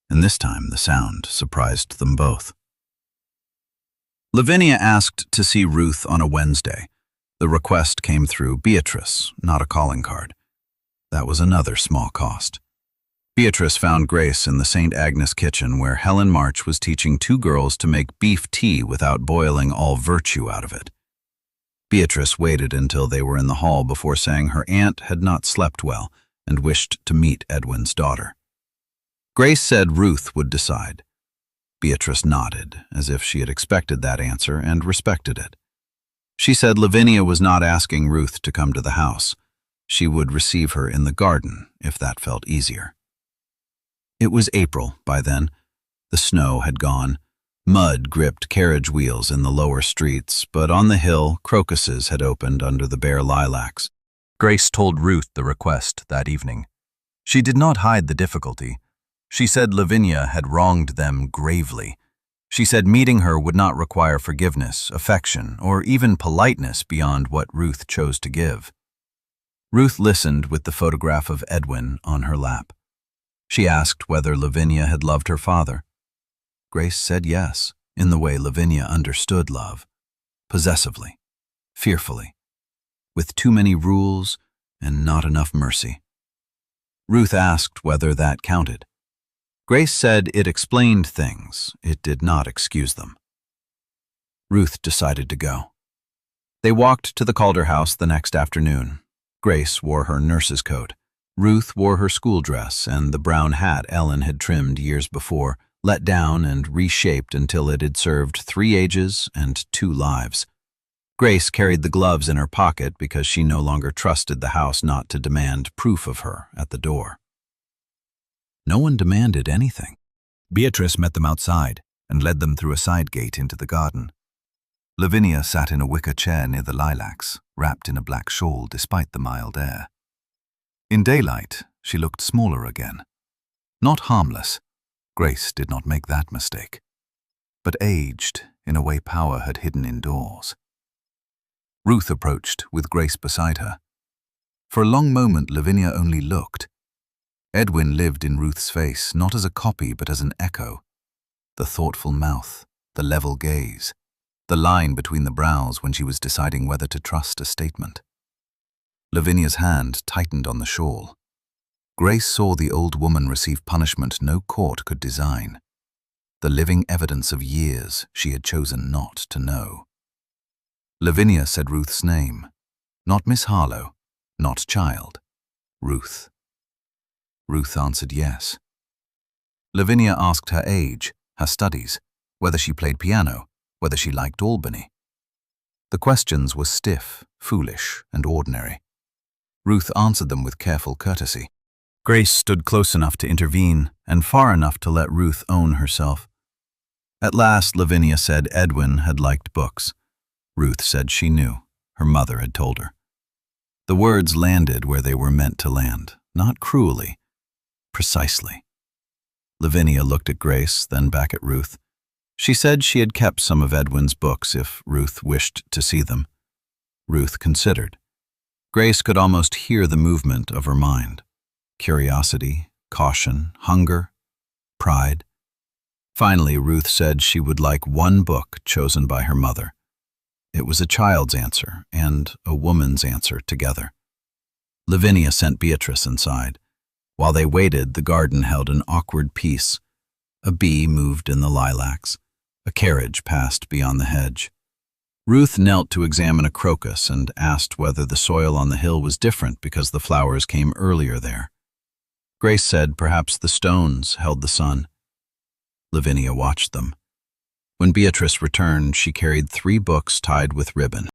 and this time the sound surprised them both. Lavinia asked to see Ruth on a Wednesday. The request came through Beatrice, not a calling card. That was another small cost. Beatrice found Grace in the St. Agnes kitchen where Helen March was teaching two girls to make beef tea without boiling all virtue out of it. Beatrice waited until they were in the hall before saying her aunt had not slept well and wished to meet Edwin's daughter. Grace said Ruth would decide. Beatrice nodded, as if she had expected that answer and respected it. She said Lavinia was not asking Ruth to come to the house. She would receive her in the garden, if that felt easier. It was April by then. The snow had gone. Mud gripped carriage wheels in the lower streets, but on the hill, crocuses had opened under the bare lilacs. Grace told Ruth the request that evening. She did not hide the difficulty. She said Lavinia had wronged them gravely. She said meeting her would not require forgiveness, affection, or even politeness beyond what Ruth chose to give. Ruth listened with the photograph of Edwin on her lap. She asked whether Lavinia had loved her father. Grace said yes, in the way Lavinia understood love, possessively, fearfully, with too many rules and not enough mercy. Ruth asked whether that counted. Grace said it explained things, it did not excuse them. Ruth decided to go. They walked to the Calder house the next afternoon. Grace wore her nurse's coat. Ruth wore her school dress and the brown hat Ellen had trimmed years before, let down and reshaped until it had served 3 ages and 2 lives. Grace carried the gloves in her pocket because she no longer trusted the house not to demand proof of her at the door. No one demanded anything. Beatrice met them outside and led them through a side gate into the garden. Lavinia sat in a wicker chair near the lilacs, wrapped in a black shawl despite the mild air. In daylight, she looked smaller again. Not harmless. Grace did not make that mistake, but aged in a way power had hidden indoors. Ruth approached with Grace beside her. For a long moment, Lavinia only looked. Edwin lived in Ruth's face, not as a copy but as an echo. The thoughtful mouth, the level gaze, the line between the brows when she was deciding whether to trust a statement. Lavinia's hand tightened on the shawl. Grace saw the old woman receive punishment no court could design, the living evidence of years she had chosen not to know. Lavinia said Ruth's name, not Miss Harlow, not child, Ruth. Ruth answered yes. Lavinia asked her age, her studies, whether she played piano, whether she liked Albany. The questions were stiff, foolish, and ordinary. Ruth answered them with careful courtesy. Grace stood close enough to intervene and far enough to let Ruth own herself. At last, Lavinia said Edwin had liked books. Ruth said she knew. Her mother had told her. The words landed where they were meant to land, not cruelly, precisely. Lavinia looked at Grace, then back at Ruth. She said she had kept some of Edwin's books if Ruth wished to see them. Ruth considered. Grace could almost hear the movement of her mind. Curiosity, caution, hunger, pride. Finally, Ruth said she would like one book chosen by her mother. It was a child's answer and a woman's answer together. Lavinia sent Beatrice inside. While they waited, the garden held an awkward peace. A bee moved in the lilacs. A carriage passed beyond the hedge. Ruth knelt to examine a crocus and asked whether the soil on the hill was different because the flowers came earlier there. Grace said perhaps the stones held the sun. Lavinia watched them. When Beatrice returned, she carried 3 books tied with ribbon.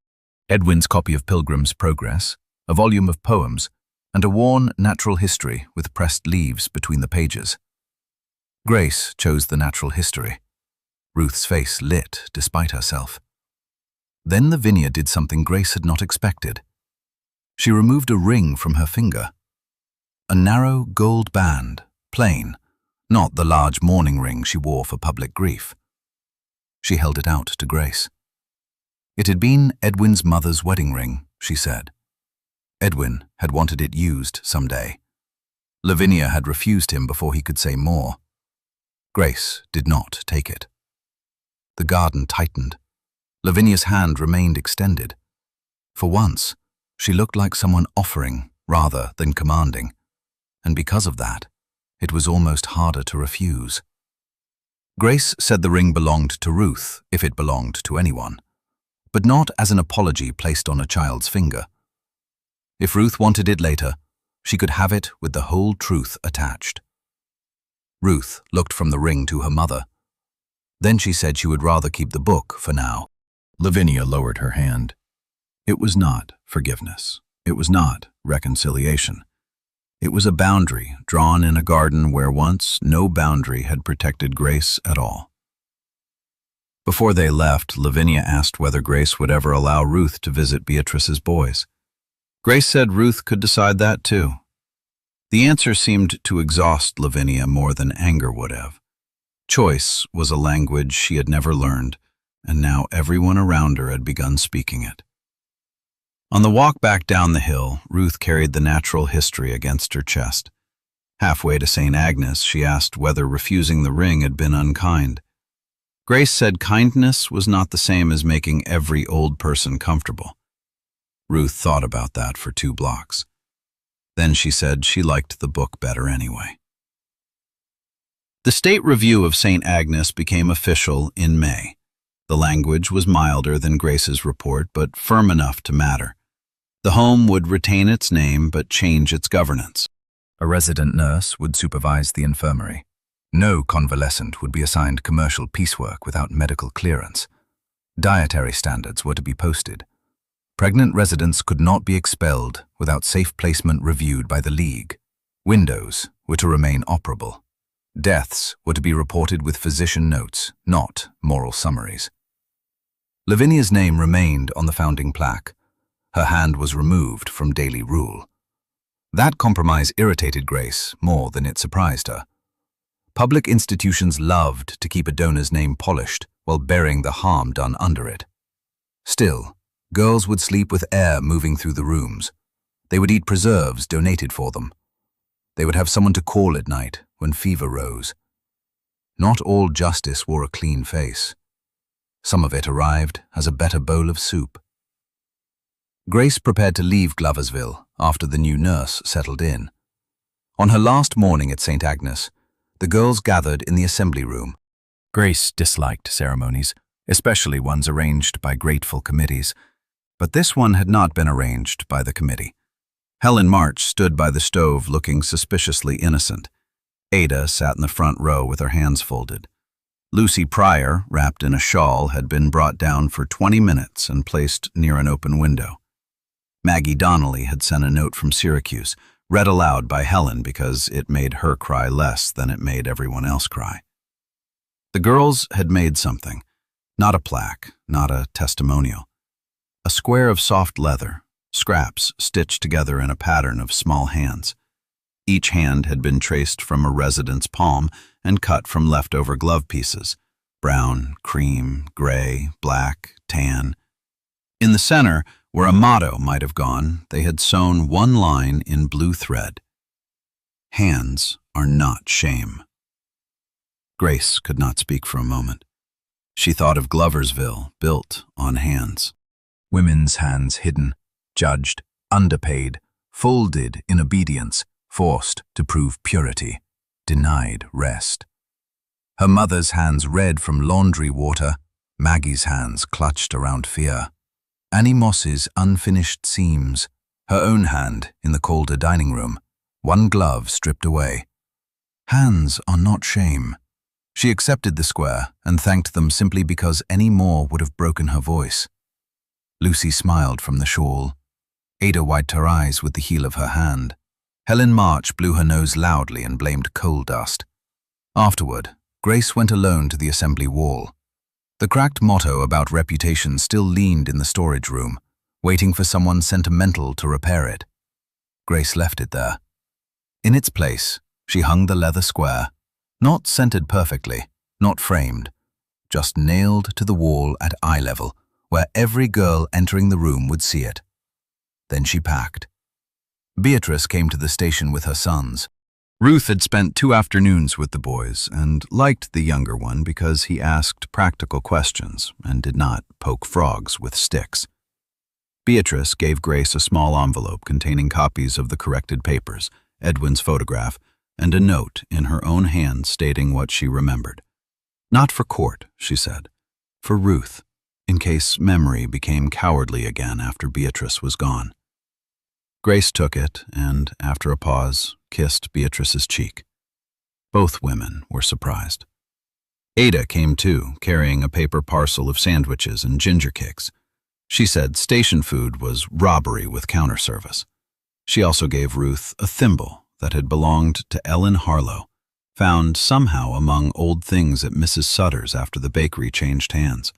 Edwin's copy of Pilgrim's Progress, a volume of poems, and a worn natural history with pressed leaves between the pages. Grace chose the natural history. Ruth's face lit despite herself. Then Lavinia did something Grace had not expected. She removed a ring from her finger. A narrow gold band, plain, not the large mourning ring she wore for public grief. She held it out to Grace. It had been Edwin's mother's wedding ring, she said. Edwin had wanted it used someday. Lavinia had refused him before he could say more. Grace did not take it. The garden tightened. Lavinia's hand remained extended. For once, she looked like someone offering rather than commanding, and because of that, it was almost harder to refuse. Grace said the ring belonged to Ruth if it belonged to anyone, but not as an apology placed on a child's finger. If Ruth wanted it later, she could have it with the whole truth attached. Ruth looked from the ring to her mother. Then she said she would rather keep the book for now. Lavinia lowered her hand. It was not forgiveness. It was not reconciliation. It was a boundary drawn in a garden where once no boundary had protected Grace at all. Before they left, Lavinia asked whether Grace would ever allow Ruth to visit Beatrice's boys. Grace said Ruth could decide that too. The answer seemed to exhaust Lavinia more than anger would have. Choice was a language she had never learned, and now everyone around her had begun speaking it. On the walk back down the hill, Ruth carried the natural history against her chest. Halfway to St. Agnes, she asked whether refusing the ring had been unkind. Grace said kindness was not the same as making every old person comfortable. Ruth thought about that for 2 blocks. Then she said she liked the book better anyway. The State Review of St. Agnes became official in May. The language was milder than Grace's report, but firm enough to matter. The home would retain its name but change its governance. A resident nurse would supervise the infirmary. No convalescent would be assigned commercial piecework without medical clearance. Dietary standards were to be posted. Pregnant residents could not be expelled without safe placement reviewed by the League. Windows were to remain operable. Deaths were to be reported with physician notes, not moral summaries. Lavinia's name remained on the founding plaque. Her hand was removed from daily rule. That compromise irritated Grace more than it surprised her. Public institutions loved to keep a donor's name polished while burying the harm done under it. Still, girls would sleep with air moving through the rooms. They would eat preserves donated for them. They would have someone to call at night when fever rose. Not all justice wore a clean face. Some of it arrived as a better bowl of soup. Grace prepared to leave Gloversville after the new nurse settled in. On her last morning at St. Agnes, the girls gathered in the assembly room. Grace disliked ceremonies, especially ones arranged by grateful committees, but this one had not been arranged by the committee. Helen March stood by the stove looking suspiciously innocent. Ada sat in the front row with her hands folded. Lucy Pryor, wrapped in a shawl, had been brought down for 20 minutes and placed near an open window. Maggie Donnelly had sent a note from Syracuse, read aloud by Helen because it made her cry less than it made everyone else cry. The girls had made something, not a plaque, not a testimonial. A square of soft leather, scraps stitched together in a pattern of small hands. Each hand had been traced from a resident's palm and cut from leftover glove pieces, brown, cream, gray, black, tan. In the center, where a motto might have gone, they had sewn one line in blue thread. Hands are not shame. Grace could not speak for a moment. She thought of Gloversville, built on hands. Women's hands hidden, judged, underpaid, folded in obedience, forced to prove purity, denied rest. Her mother's hands red from laundry water, Maggie's hands clutched around fear. Annie Moss's unfinished seams, her own hand in the Calder dining room, one glove stripped away. Hands are not shame. She accepted the square and thanked them simply because any more would have broken her voice. Lucy smiled from the shawl. Ada wiped her eyes with the heel of her hand. Helen March blew her nose loudly and blamed coal dust. Afterward, Grace went alone to the assembly wall. The cracked motto about reputation still leaned in the storage room, waiting for someone sentimental to repair it. Grace left it there. In its place, she hung the leather square, not centered perfectly, not framed, just nailed to the wall at eye level, where every girl entering the room would see it. Then she packed. Beatrice came to the station with her sons. Ruth had spent 2 afternoons with the boys and liked the younger one because he asked practical questions and did not poke frogs with sticks. Beatrice gave Grace a small envelope containing copies of the corrected papers, Edwin's photograph, and a note in her own hand stating what she remembered. Not for court, she said, for Ruth, in case memory became cowardly again after Beatrice was gone. Grace took it and, after a pause, kissed Beatrice's cheek. Both women were surprised. Ada came too, carrying a paper parcel of sandwiches and ginger cakes. She said station food was robbery with counter service. She also gave Ruth a thimble that had belonged to Ellen Harlow, found somehow among old things at Mrs. Sutter's after the bakery changed hands.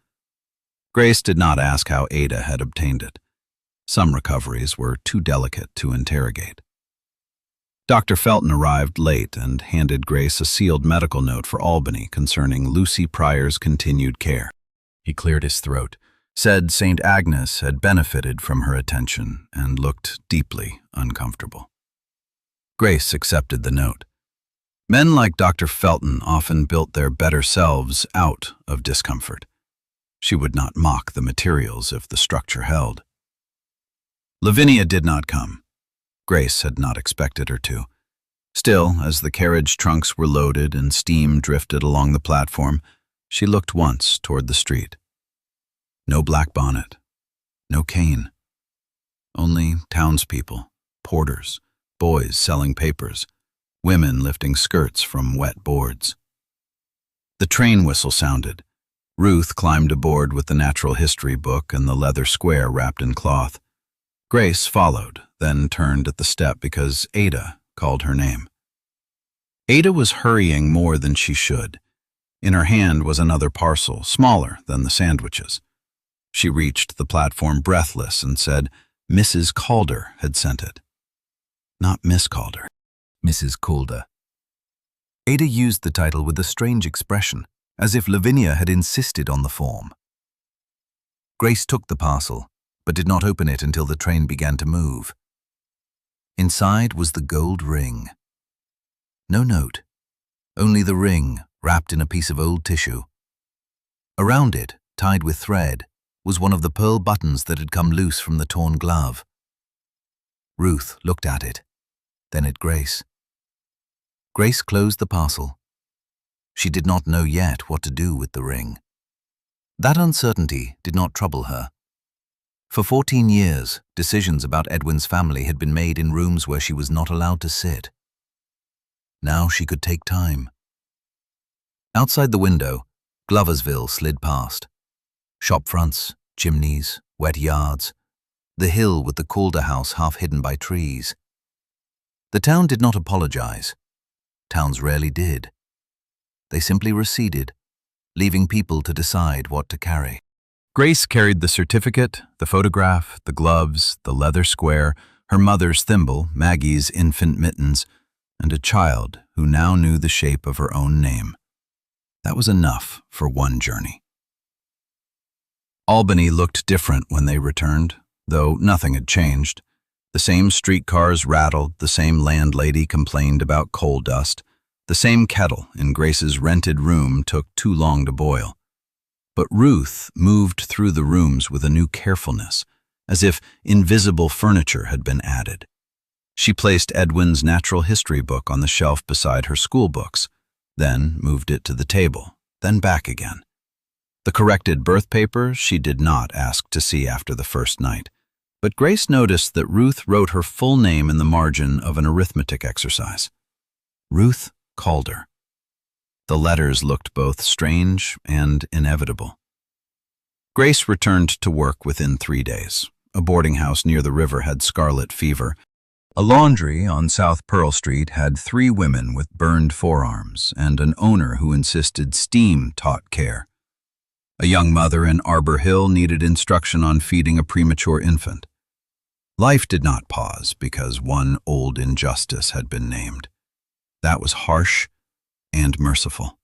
Grace did not ask how Ada had obtained it. Some recoveries were too delicate to interrogate. Dr. Felton arrived late and handed Grace a sealed medical note for Albany concerning Lucy Pryor's continued care. He cleared his throat, said St. Agnes had benefited from her attention, and looked deeply uncomfortable. Grace accepted the note. Men like Dr. Felton often built their better selves out of discomfort. She would not mock the materials if the structure held. Lavinia did not come. Grace had not expected her to. Still, as the carriage trunks were loaded and steam drifted along the platform, she looked once toward the street. No black bonnet, no cane. Only townspeople, porters, boys selling papers, women lifting skirts from wet boards. The train whistle sounded. Ruth climbed aboard with the natural history book and the leather square wrapped in cloth. Grace followed, then turned at the step because Ada called her name. Ada was hurrying more than she should. In her hand was another parcel, smaller than the sandwiches. She reached the platform breathless and said Mrs. Calder had sent it. Not Miss Calder, Mrs. Calder. Ada used the title with a strange expression, as if Lavinia had insisted on the form. Grace took the parcel, but did not open it until the train began to move. Inside was the gold ring. No note, only the ring wrapped in a piece of old tissue. Around it, tied with thread, was one of the pearl buttons that had come loose from the torn glove. Ruth looked at it, then at Grace. Grace closed the parcel. She did not know yet what to do with the ring. That uncertainty did not trouble her. For 14 years, decisions about Edwin's family had been made in rooms where she was not allowed to sit. Now she could take time. Outside the window, Gloversville slid past. Shop fronts, chimneys, wet yards, the hill with the Calder house half hidden by trees. The town did not apologize. Towns rarely did. They simply receded, leaving people to decide what to carry. Grace carried the certificate, the photograph, the gloves, the leather square, her mother's thimble, Maggie's infant mittens, and a child who now knew the shape of her own name. That was enough for one journey. Albany looked different when they returned, though nothing had changed. The same streetcars rattled, the same landlady complained about coal dust, the same kettle in Grace's rented room took too long to boil. But Ruth moved through the rooms with a new carefulness, as if invisible furniture had been added. She placed Edwin's natural history book on the shelf beside her school books, then moved it to the table, then back again. The corrected birth paper she did not ask to see after the first night, but Grace noticed that Ruth wrote her full name in the margin of an arithmetic exercise. Ruth Calder. The letters looked both strange and inevitable. Grace returned to work within 3 days. A boarding house near the river had scarlet fever. A laundry on South Pearl Street had 3 women with burned forearms and an owner who insisted steam taught care. A young mother in Arbor Hill needed instruction on feeding a premature infant. Life did not pause because one old injustice had been named. That was harsh and merciful.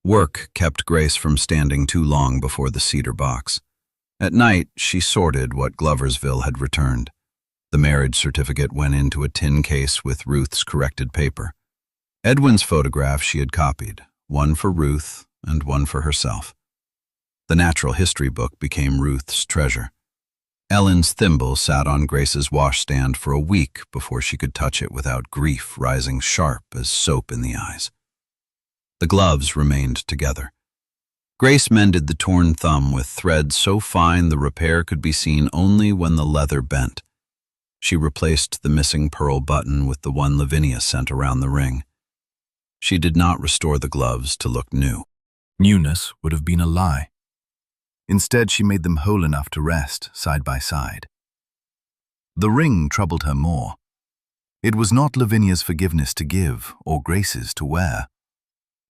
Work kept Grace from standing too long before the cedar box. At night, she sorted what Gloversville had returned. The marriage certificate went into a tin case with Ruth's corrected paper. Edwin's photograph she had copied, one for Ruth and one for herself. The natural history book became Ruth's treasure. Ellen's thimble sat on Grace's washstand for a week before she could touch it without grief rising sharp as soap in the eyes. The gloves remained together. Grace mended the torn thumb with thread so fine the repair could be seen only when the leather bent. She replaced the missing pearl button with the one Lavinia sent around the ring. She did not restore the gloves to look new. Newness would have been a lie. Instead, she made them whole enough to rest side by side. The ring troubled her more. It was not Lavinia's forgiveness to give or Grace's to wear.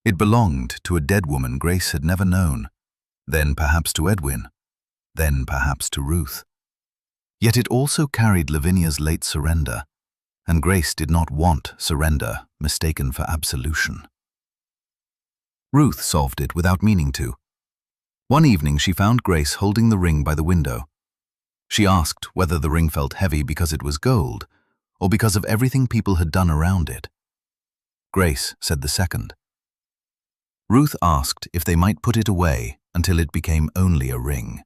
It belonged to a dead woman Grace had never known, then perhaps to Edwin, then perhaps to Ruth. Yet it also carried Lavinia's late surrender, and Grace did not want surrender mistaken for absolution. Ruth solved it without meaning to. One evening she found Grace holding the ring by the window. She asked whether the ring felt heavy because it was gold, or because of everything people had done around it. Grace said the second. Ruth asked if they might put it away until it became only a ring.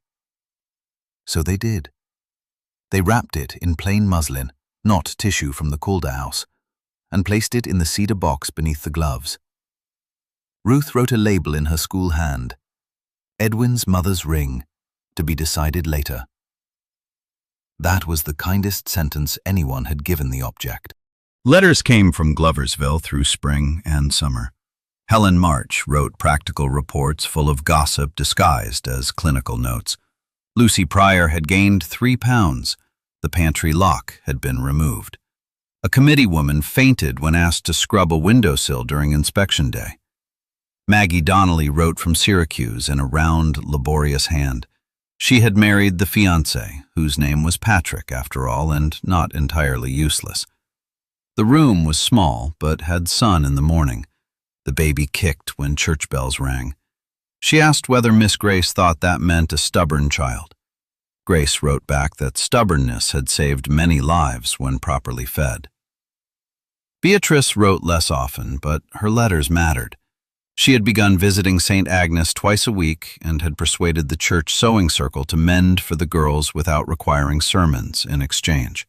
So they did. They wrapped it in plain muslin, not tissue from the Calder house, and placed it in the cedar box beneath the gloves. Ruth wrote a label in her school hand, Edwin's mother's ring, to be decided later. That was the kindest sentence anyone had given the object. Letters came from Gloversville through spring and summer. Helen March wrote practical reports full of gossip disguised as clinical notes. Lucy Pryor had gained 3 pounds. The pantry lock had been removed. A committee woman fainted when asked to scrub a windowsill during inspection day. Maggie Donnelly wrote from Syracuse in a round, laborious hand. She had married the fiancé, whose name was Patrick, after all, and not entirely useless. The room was small, but had sun in the morning. The baby kicked when church bells rang. She asked whether Miss Grace thought that meant a stubborn child. Grace wrote back that stubbornness had saved many lives when properly fed. Beatrice wrote less often, but her letters mattered. She had begun visiting St. Agnes twice a week and had persuaded the church sewing circle to mend for the girls without requiring sermons in exchange.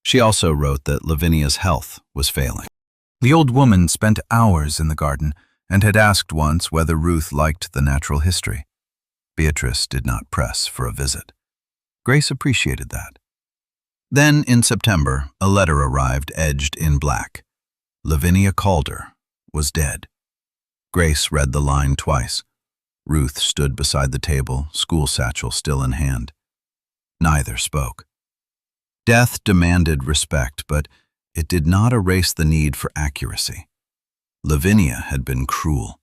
She also wrote that Lavinia's health was failing. The old woman spent hours in the garden and had asked once whether Ruth liked the natural history. Beatrice did not press for a visit. Grace appreciated that. Then, in September, a letter arrived edged in black. Lavinia Calder was dead. Grace read the line twice. Ruth stood beside the table, school satchel still in hand. Neither spoke. Death demanded respect, but it did not erase the need for accuracy. Lavinia had been cruel.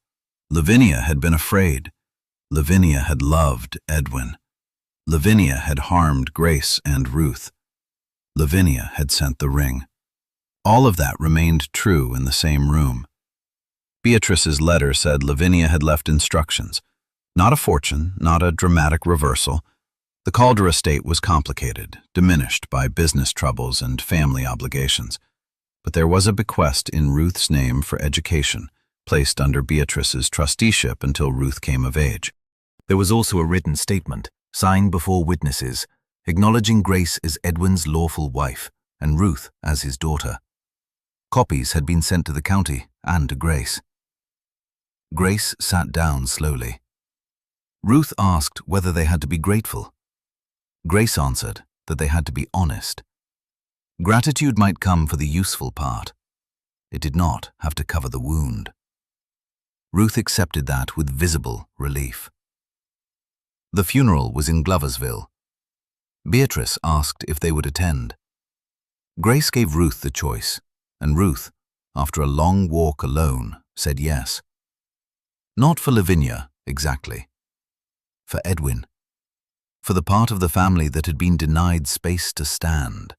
Lavinia had been afraid. Lavinia had loved Edwin. Lavinia had harmed Grace and Ruth. Lavinia had sent the ring. All of that remained true in the same room. Beatrice's letter said Lavinia had left instructions. Not a fortune, not a dramatic reversal. The Calder estate was complicated, diminished by business troubles and family obligations. But there was a bequest in Ruth's name for education, placed under Beatrice's trusteeship until Ruth came of age. There was also a written statement, signed before witnesses, acknowledging Grace as Edwin's lawful wife, and Ruth as his daughter. Copies had been sent to the county and to Grace. Grace sat down slowly. Ruth asked whether they had to be grateful. Grace answered that they had to be honest. Gratitude might come for the useful part. It did not have to cover the wound. Ruth accepted that with visible relief. The funeral was in Gloversville. Beatrice asked if they would attend. Grace gave Ruth the choice, and Ruth, after a long walk alone, said yes. Not for Lavinia, exactly. For Edwin. For the part of the family that had been denied space to stand.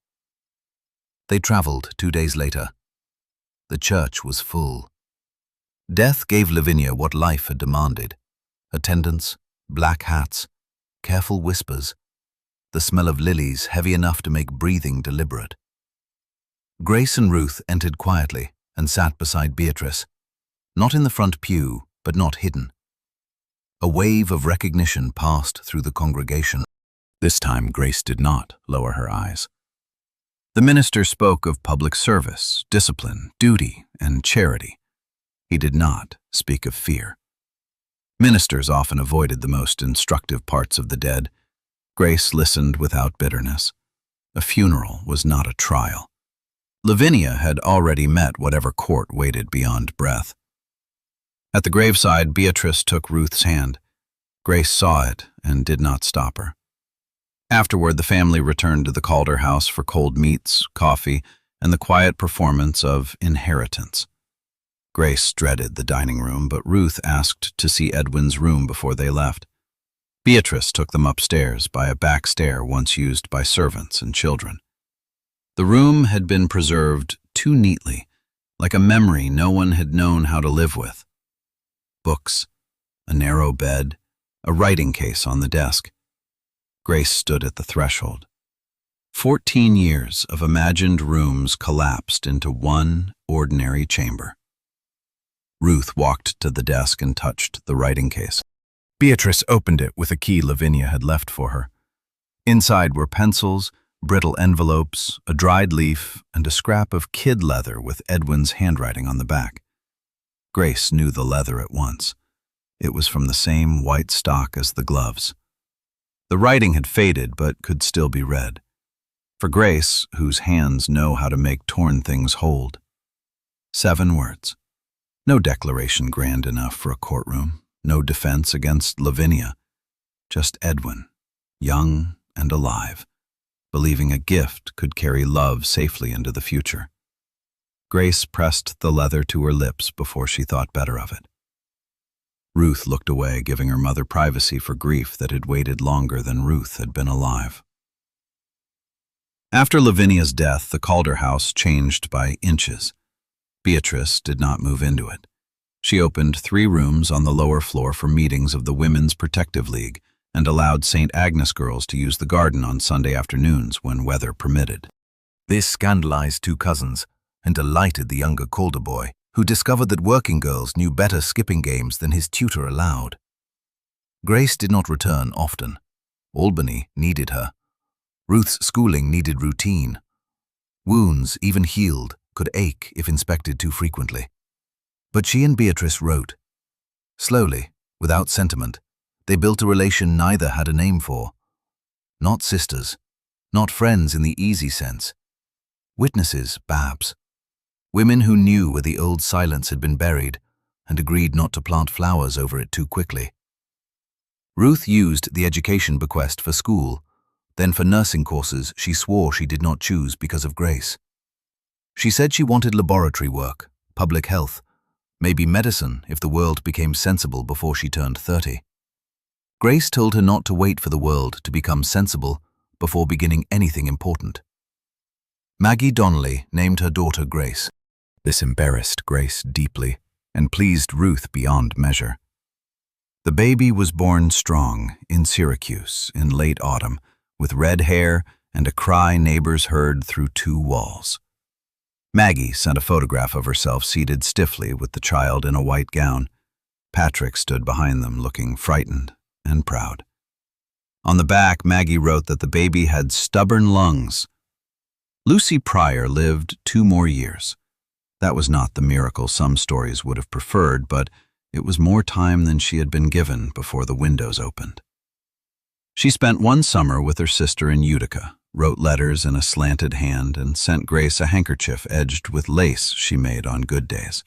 They traveled 2 days later. The church was full. Death gave Lavinia what life had demanded: attendance, black hats, careful whispers, the smell of lilies heavy enough to make breathing deliberate. Grace and Ruth entered quietly and sat beside Beatrice, not in the front pew, but not hidden. A wave of recognition passed through the congregation. This time Grace did not lower her eyes. The minister spoke of public service, discipline, duty, and charity. He did not speak of fear. Ministers often avoided the most instructive parts of the dead. Grace listened without bitterness. A funeral was not a trial. Lavinia had already met whatever court waited beyond breath. At the graveside, Beatrice took Ruth's hand. Grace saw it and did not stop her. Afterward, the family returned to the Calder house for cold meats, coffee, and the quiet performance of inheritance. Grace dreaded the dining room, but Ruth asked to see Edwin's room before they left. Beatrice took them upstairs by a back stair once used by servants and children. The room had been preserved too neatly, like a memory no one had known how to live with. Books, a narrow bed, a writing case on the desk. Grace stood at the threshold. 14 years of imagined rooms collapsed into one ordinary chamber. Ruth walked to the desk and touched the writing case. Beatrice opened it with a key Lavinia had left for her. Inside were pencils, brittle envelopes, a dried leaf, and a scrap of kid leather with Edwin's handwriting on the back. Grace knew the leather at once. It was from the same white stock as the gloves. The writing had faded, but could still be read. For Grace, whose hands know how to make torn things hold. 7 words. No declaration grand enough for a courtroom, no defense against Lavinia. Just Edwin, young and alive, believing a gift could carry love safely into the future. Grace pressed the leather to her lips before she thought better of it. Ruth looked away, giving her mother privacy for grief that had waited longer than Ruth had been alive. After Lavinia's death, the Calder house changed by inches. Beatrice did not move into it. She opened 3 rooms on the lower floor for meetings of the Women's Protective League and allowed St. Agnes girls to use the garden on Sunday afternoons when weather permitted. This scandalized 2 cousins and delighted the younger Calder boy, who discovered that working girls knew better skipping games than his tutor allowed. Grace did not return often. Albany needed her. Ruth's schooling needed routine. Wounds, even healed, could ache if inspected too frequently. But she and Beatrice wrote. Slowly, without sentiment, they built a relation neither had a name for. Not sisters, not friends in the easy sense. Witnesses, perhaps. Women who knew where the old silence had been buried and agreed not to plant flowers over it too quickly. Ruth used the education bequest for school, then for nursing courses she swore she did not choose because of Grace. She said she wanted laboratory work, public health, maybe medicine if the world became sensible before she turned 30. Grace told her not to wait for the world to become sensible before beginning anything important. Maggie Donnelly named her daughter Grace. This embarrassed Grace deeply and pleased Ruth beyond measure. The baby was born strong in Syracuse in late autumn, with red hair and a cry neighbors heard through 2 walls. Maggie sent a photograph of herself seated stiffly with the child in a white gown. Patrick stood behind them looking frightened and proud. On the back, Maggie wrote that the baby had stubborn lungs. Lucy Pryor lived 2 more years. That was not the miracle some stories would have preferred, but it was more time than she had been given before the windows opened. She spent one summer with her sister in Utica, wrote letters in a slanted hand, and sent Grace a handkerchief edged with lace she made on good days.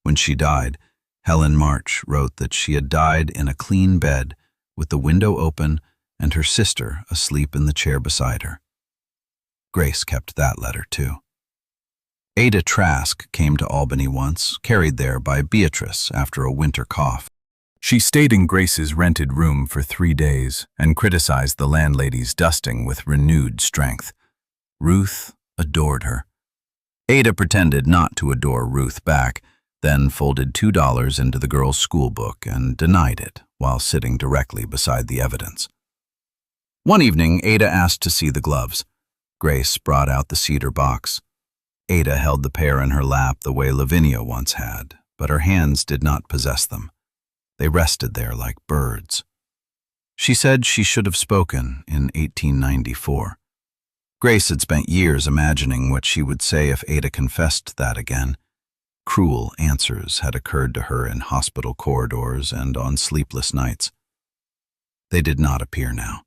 When she died, Helen March wrote that she had died in a clean bed with the window open and her sister asleep in the chair beside her. Grace kept that letter too. Ada Trask came to Albany once, carried there by Beatrice after a winter cough. She stayed in Grace's rented room for 3 days and criticized the landlady's dusting with renewed strength. Ruth adored her. Ada pretended not to adore Ruth back, then folded $2 into the girl's school book and denied it while sitting directly beside the evidence. One evening, Ada asked to see the gloves. Grace brought out the cedar box. Ada held the pair in her lap the way Lavinia once had, but her hands did not possess them. They rested there like birds. She said she should have spoken in 1894. Grace had spent years imagining what she would say if Ada confessed that again. Cruel answers had occurred to her in hospital corridors and on sleepless nights. They did not appear now.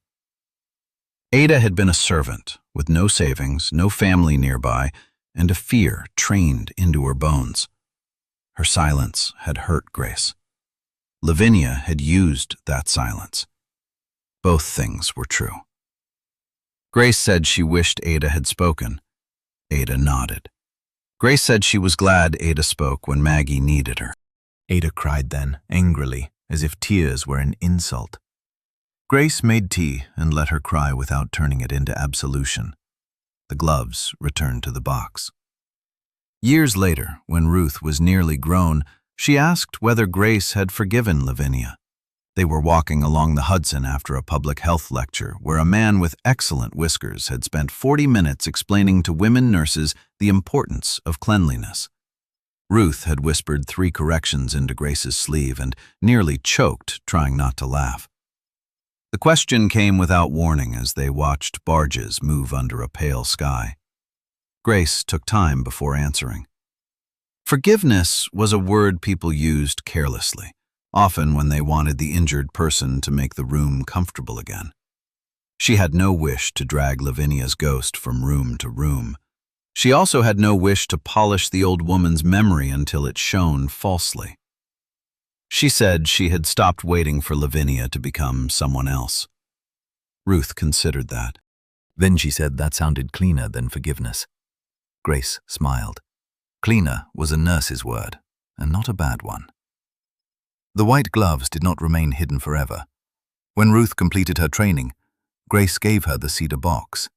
Ada had been a servant, with no savings, no family nearby, and a fear trained into her bones. Her silence had hurt Grace. Lavinia had used that silence. Both things were true. Grace said she wished Ada had spoken. Ada nodded. Grace said she was glad Ada spoke when Maggie needed her. Ada cried then, angrily, as if tears were an insult. Grace made tea and let her cry without turning it into absolution. The gloves returned to the box. Years later, when Ruth was nearly grown, she asked whether Grace had forgiven Lavinia. They were walking along the Hudson after a public health lecture where a man with excellent whiskers had spent 40 minutes explaining to women nurses the importance of cleanliness. Ruth had whispered 3 corrections into Grace's sleeve and nearly choked, trying not to laugh. The question came without warning as they watched barges move under a pale sky. Grace took time before answering. Forgiveness was a word people used carelessly, often when they wanted the injured person to make the room comfortable again. She had no wish to drag Lavinia's ghost from room to room. She also had no wish to polish the old woman's memory until it shone falsely. She said she had stopped waiting for Lavinia to become someone else. Ruth considered that. Then she said that sounded cleaner than forgiveness. Grace smiled. Cleaner was a nurse's word, and not a bad one. The white gloves did not remain hidden forever. When Ruth completed her training, Grace gave her the cedar box.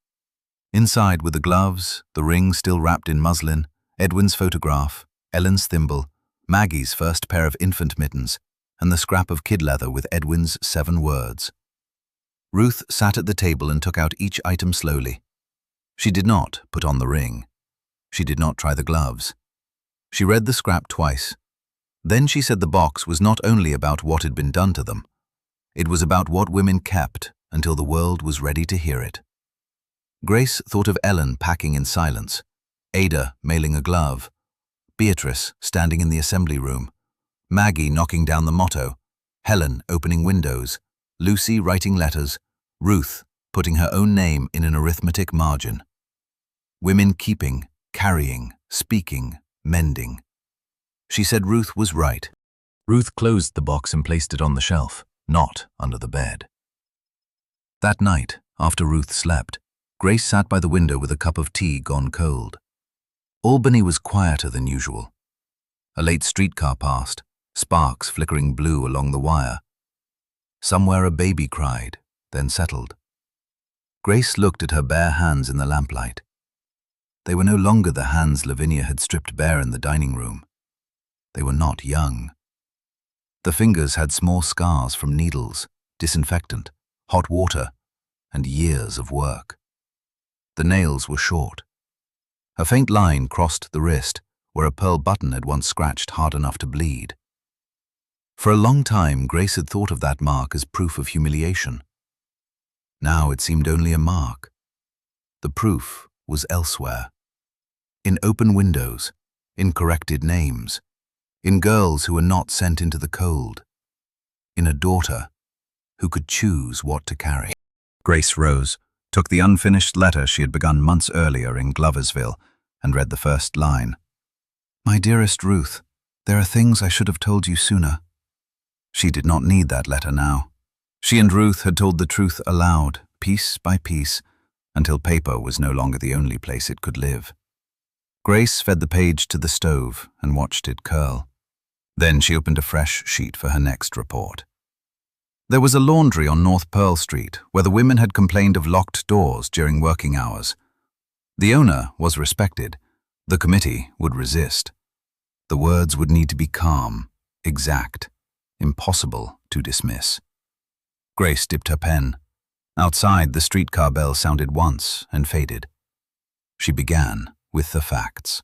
Inside were the gloves, the ring still wrapped in muslin, Edwin's photograph, Ellen's thimble, Maggie's first pair of infant mittens, and the scrap of kid leather with Edwin's 7 words. Ruth sat at the table and took out each item slowly. She did not put on the ring. She did not try the gloves. She read the scrap twice. Then she said the box was not only about what had been done to them. It was about what women kept until the world was ready to hear it. Grace thought of Ellen packing in silence, Ada mailing a glove, Beatrice standing in the assembly room, Maggie knocking down the motto, Helen opening windows, Lucy writing letters, Ruth putting her own name in an arithmetic margin. Women keeping, carrying, speaking, mending. She said Ruth was right. Ruth closed the box and placed it on the shelf, not under the bed. That night, after Ruth slept, Grace sat by the window with a cup of tea gone cold. Albany was quieter than usual. A late streetcar passed, sparks flickering blue along the wire. Somewhere a baby cried, then settled. Grace looked at her bare hands in the lamplight. They were no longer the hands Lavinia had stripped bare in the dining room. They were not young. The fingers had small scars from needles, disinfectant, hot water, and years of work. The nails were short. A faint line crossed the wrist, where a pearl button had once scratched hard enough to bleed. For a long time, Grace had thought of that mark as proof of humiliation. Now it seemed only a mark. The proof was elsewhere. In open windows, in corrected names, in girls who were not sent into the cold, in a daughter who could choose what to carry. Grace rose, took the unfinished letter she had begun months earlier in Gloversville, and read the first line. "My dearest Ruth, there are things I should have told you sooner." She did not need that letter now. She and Ruth had told the truth aloud, piece by piece, until paper was no longer the only place it could live. Grace fed the page to the stove and watched it curl. Then she opened a fresh sheet for her next report. There was a laundry on North Pearl Street where the women had complained of locked doors during working hours. The owner was respected. The committee would resist. The words would need to be calm, exact, impossible to dismiss. Grace dipped her pen. Outside, the streetcar bell sounded once and faded. She began with the facts.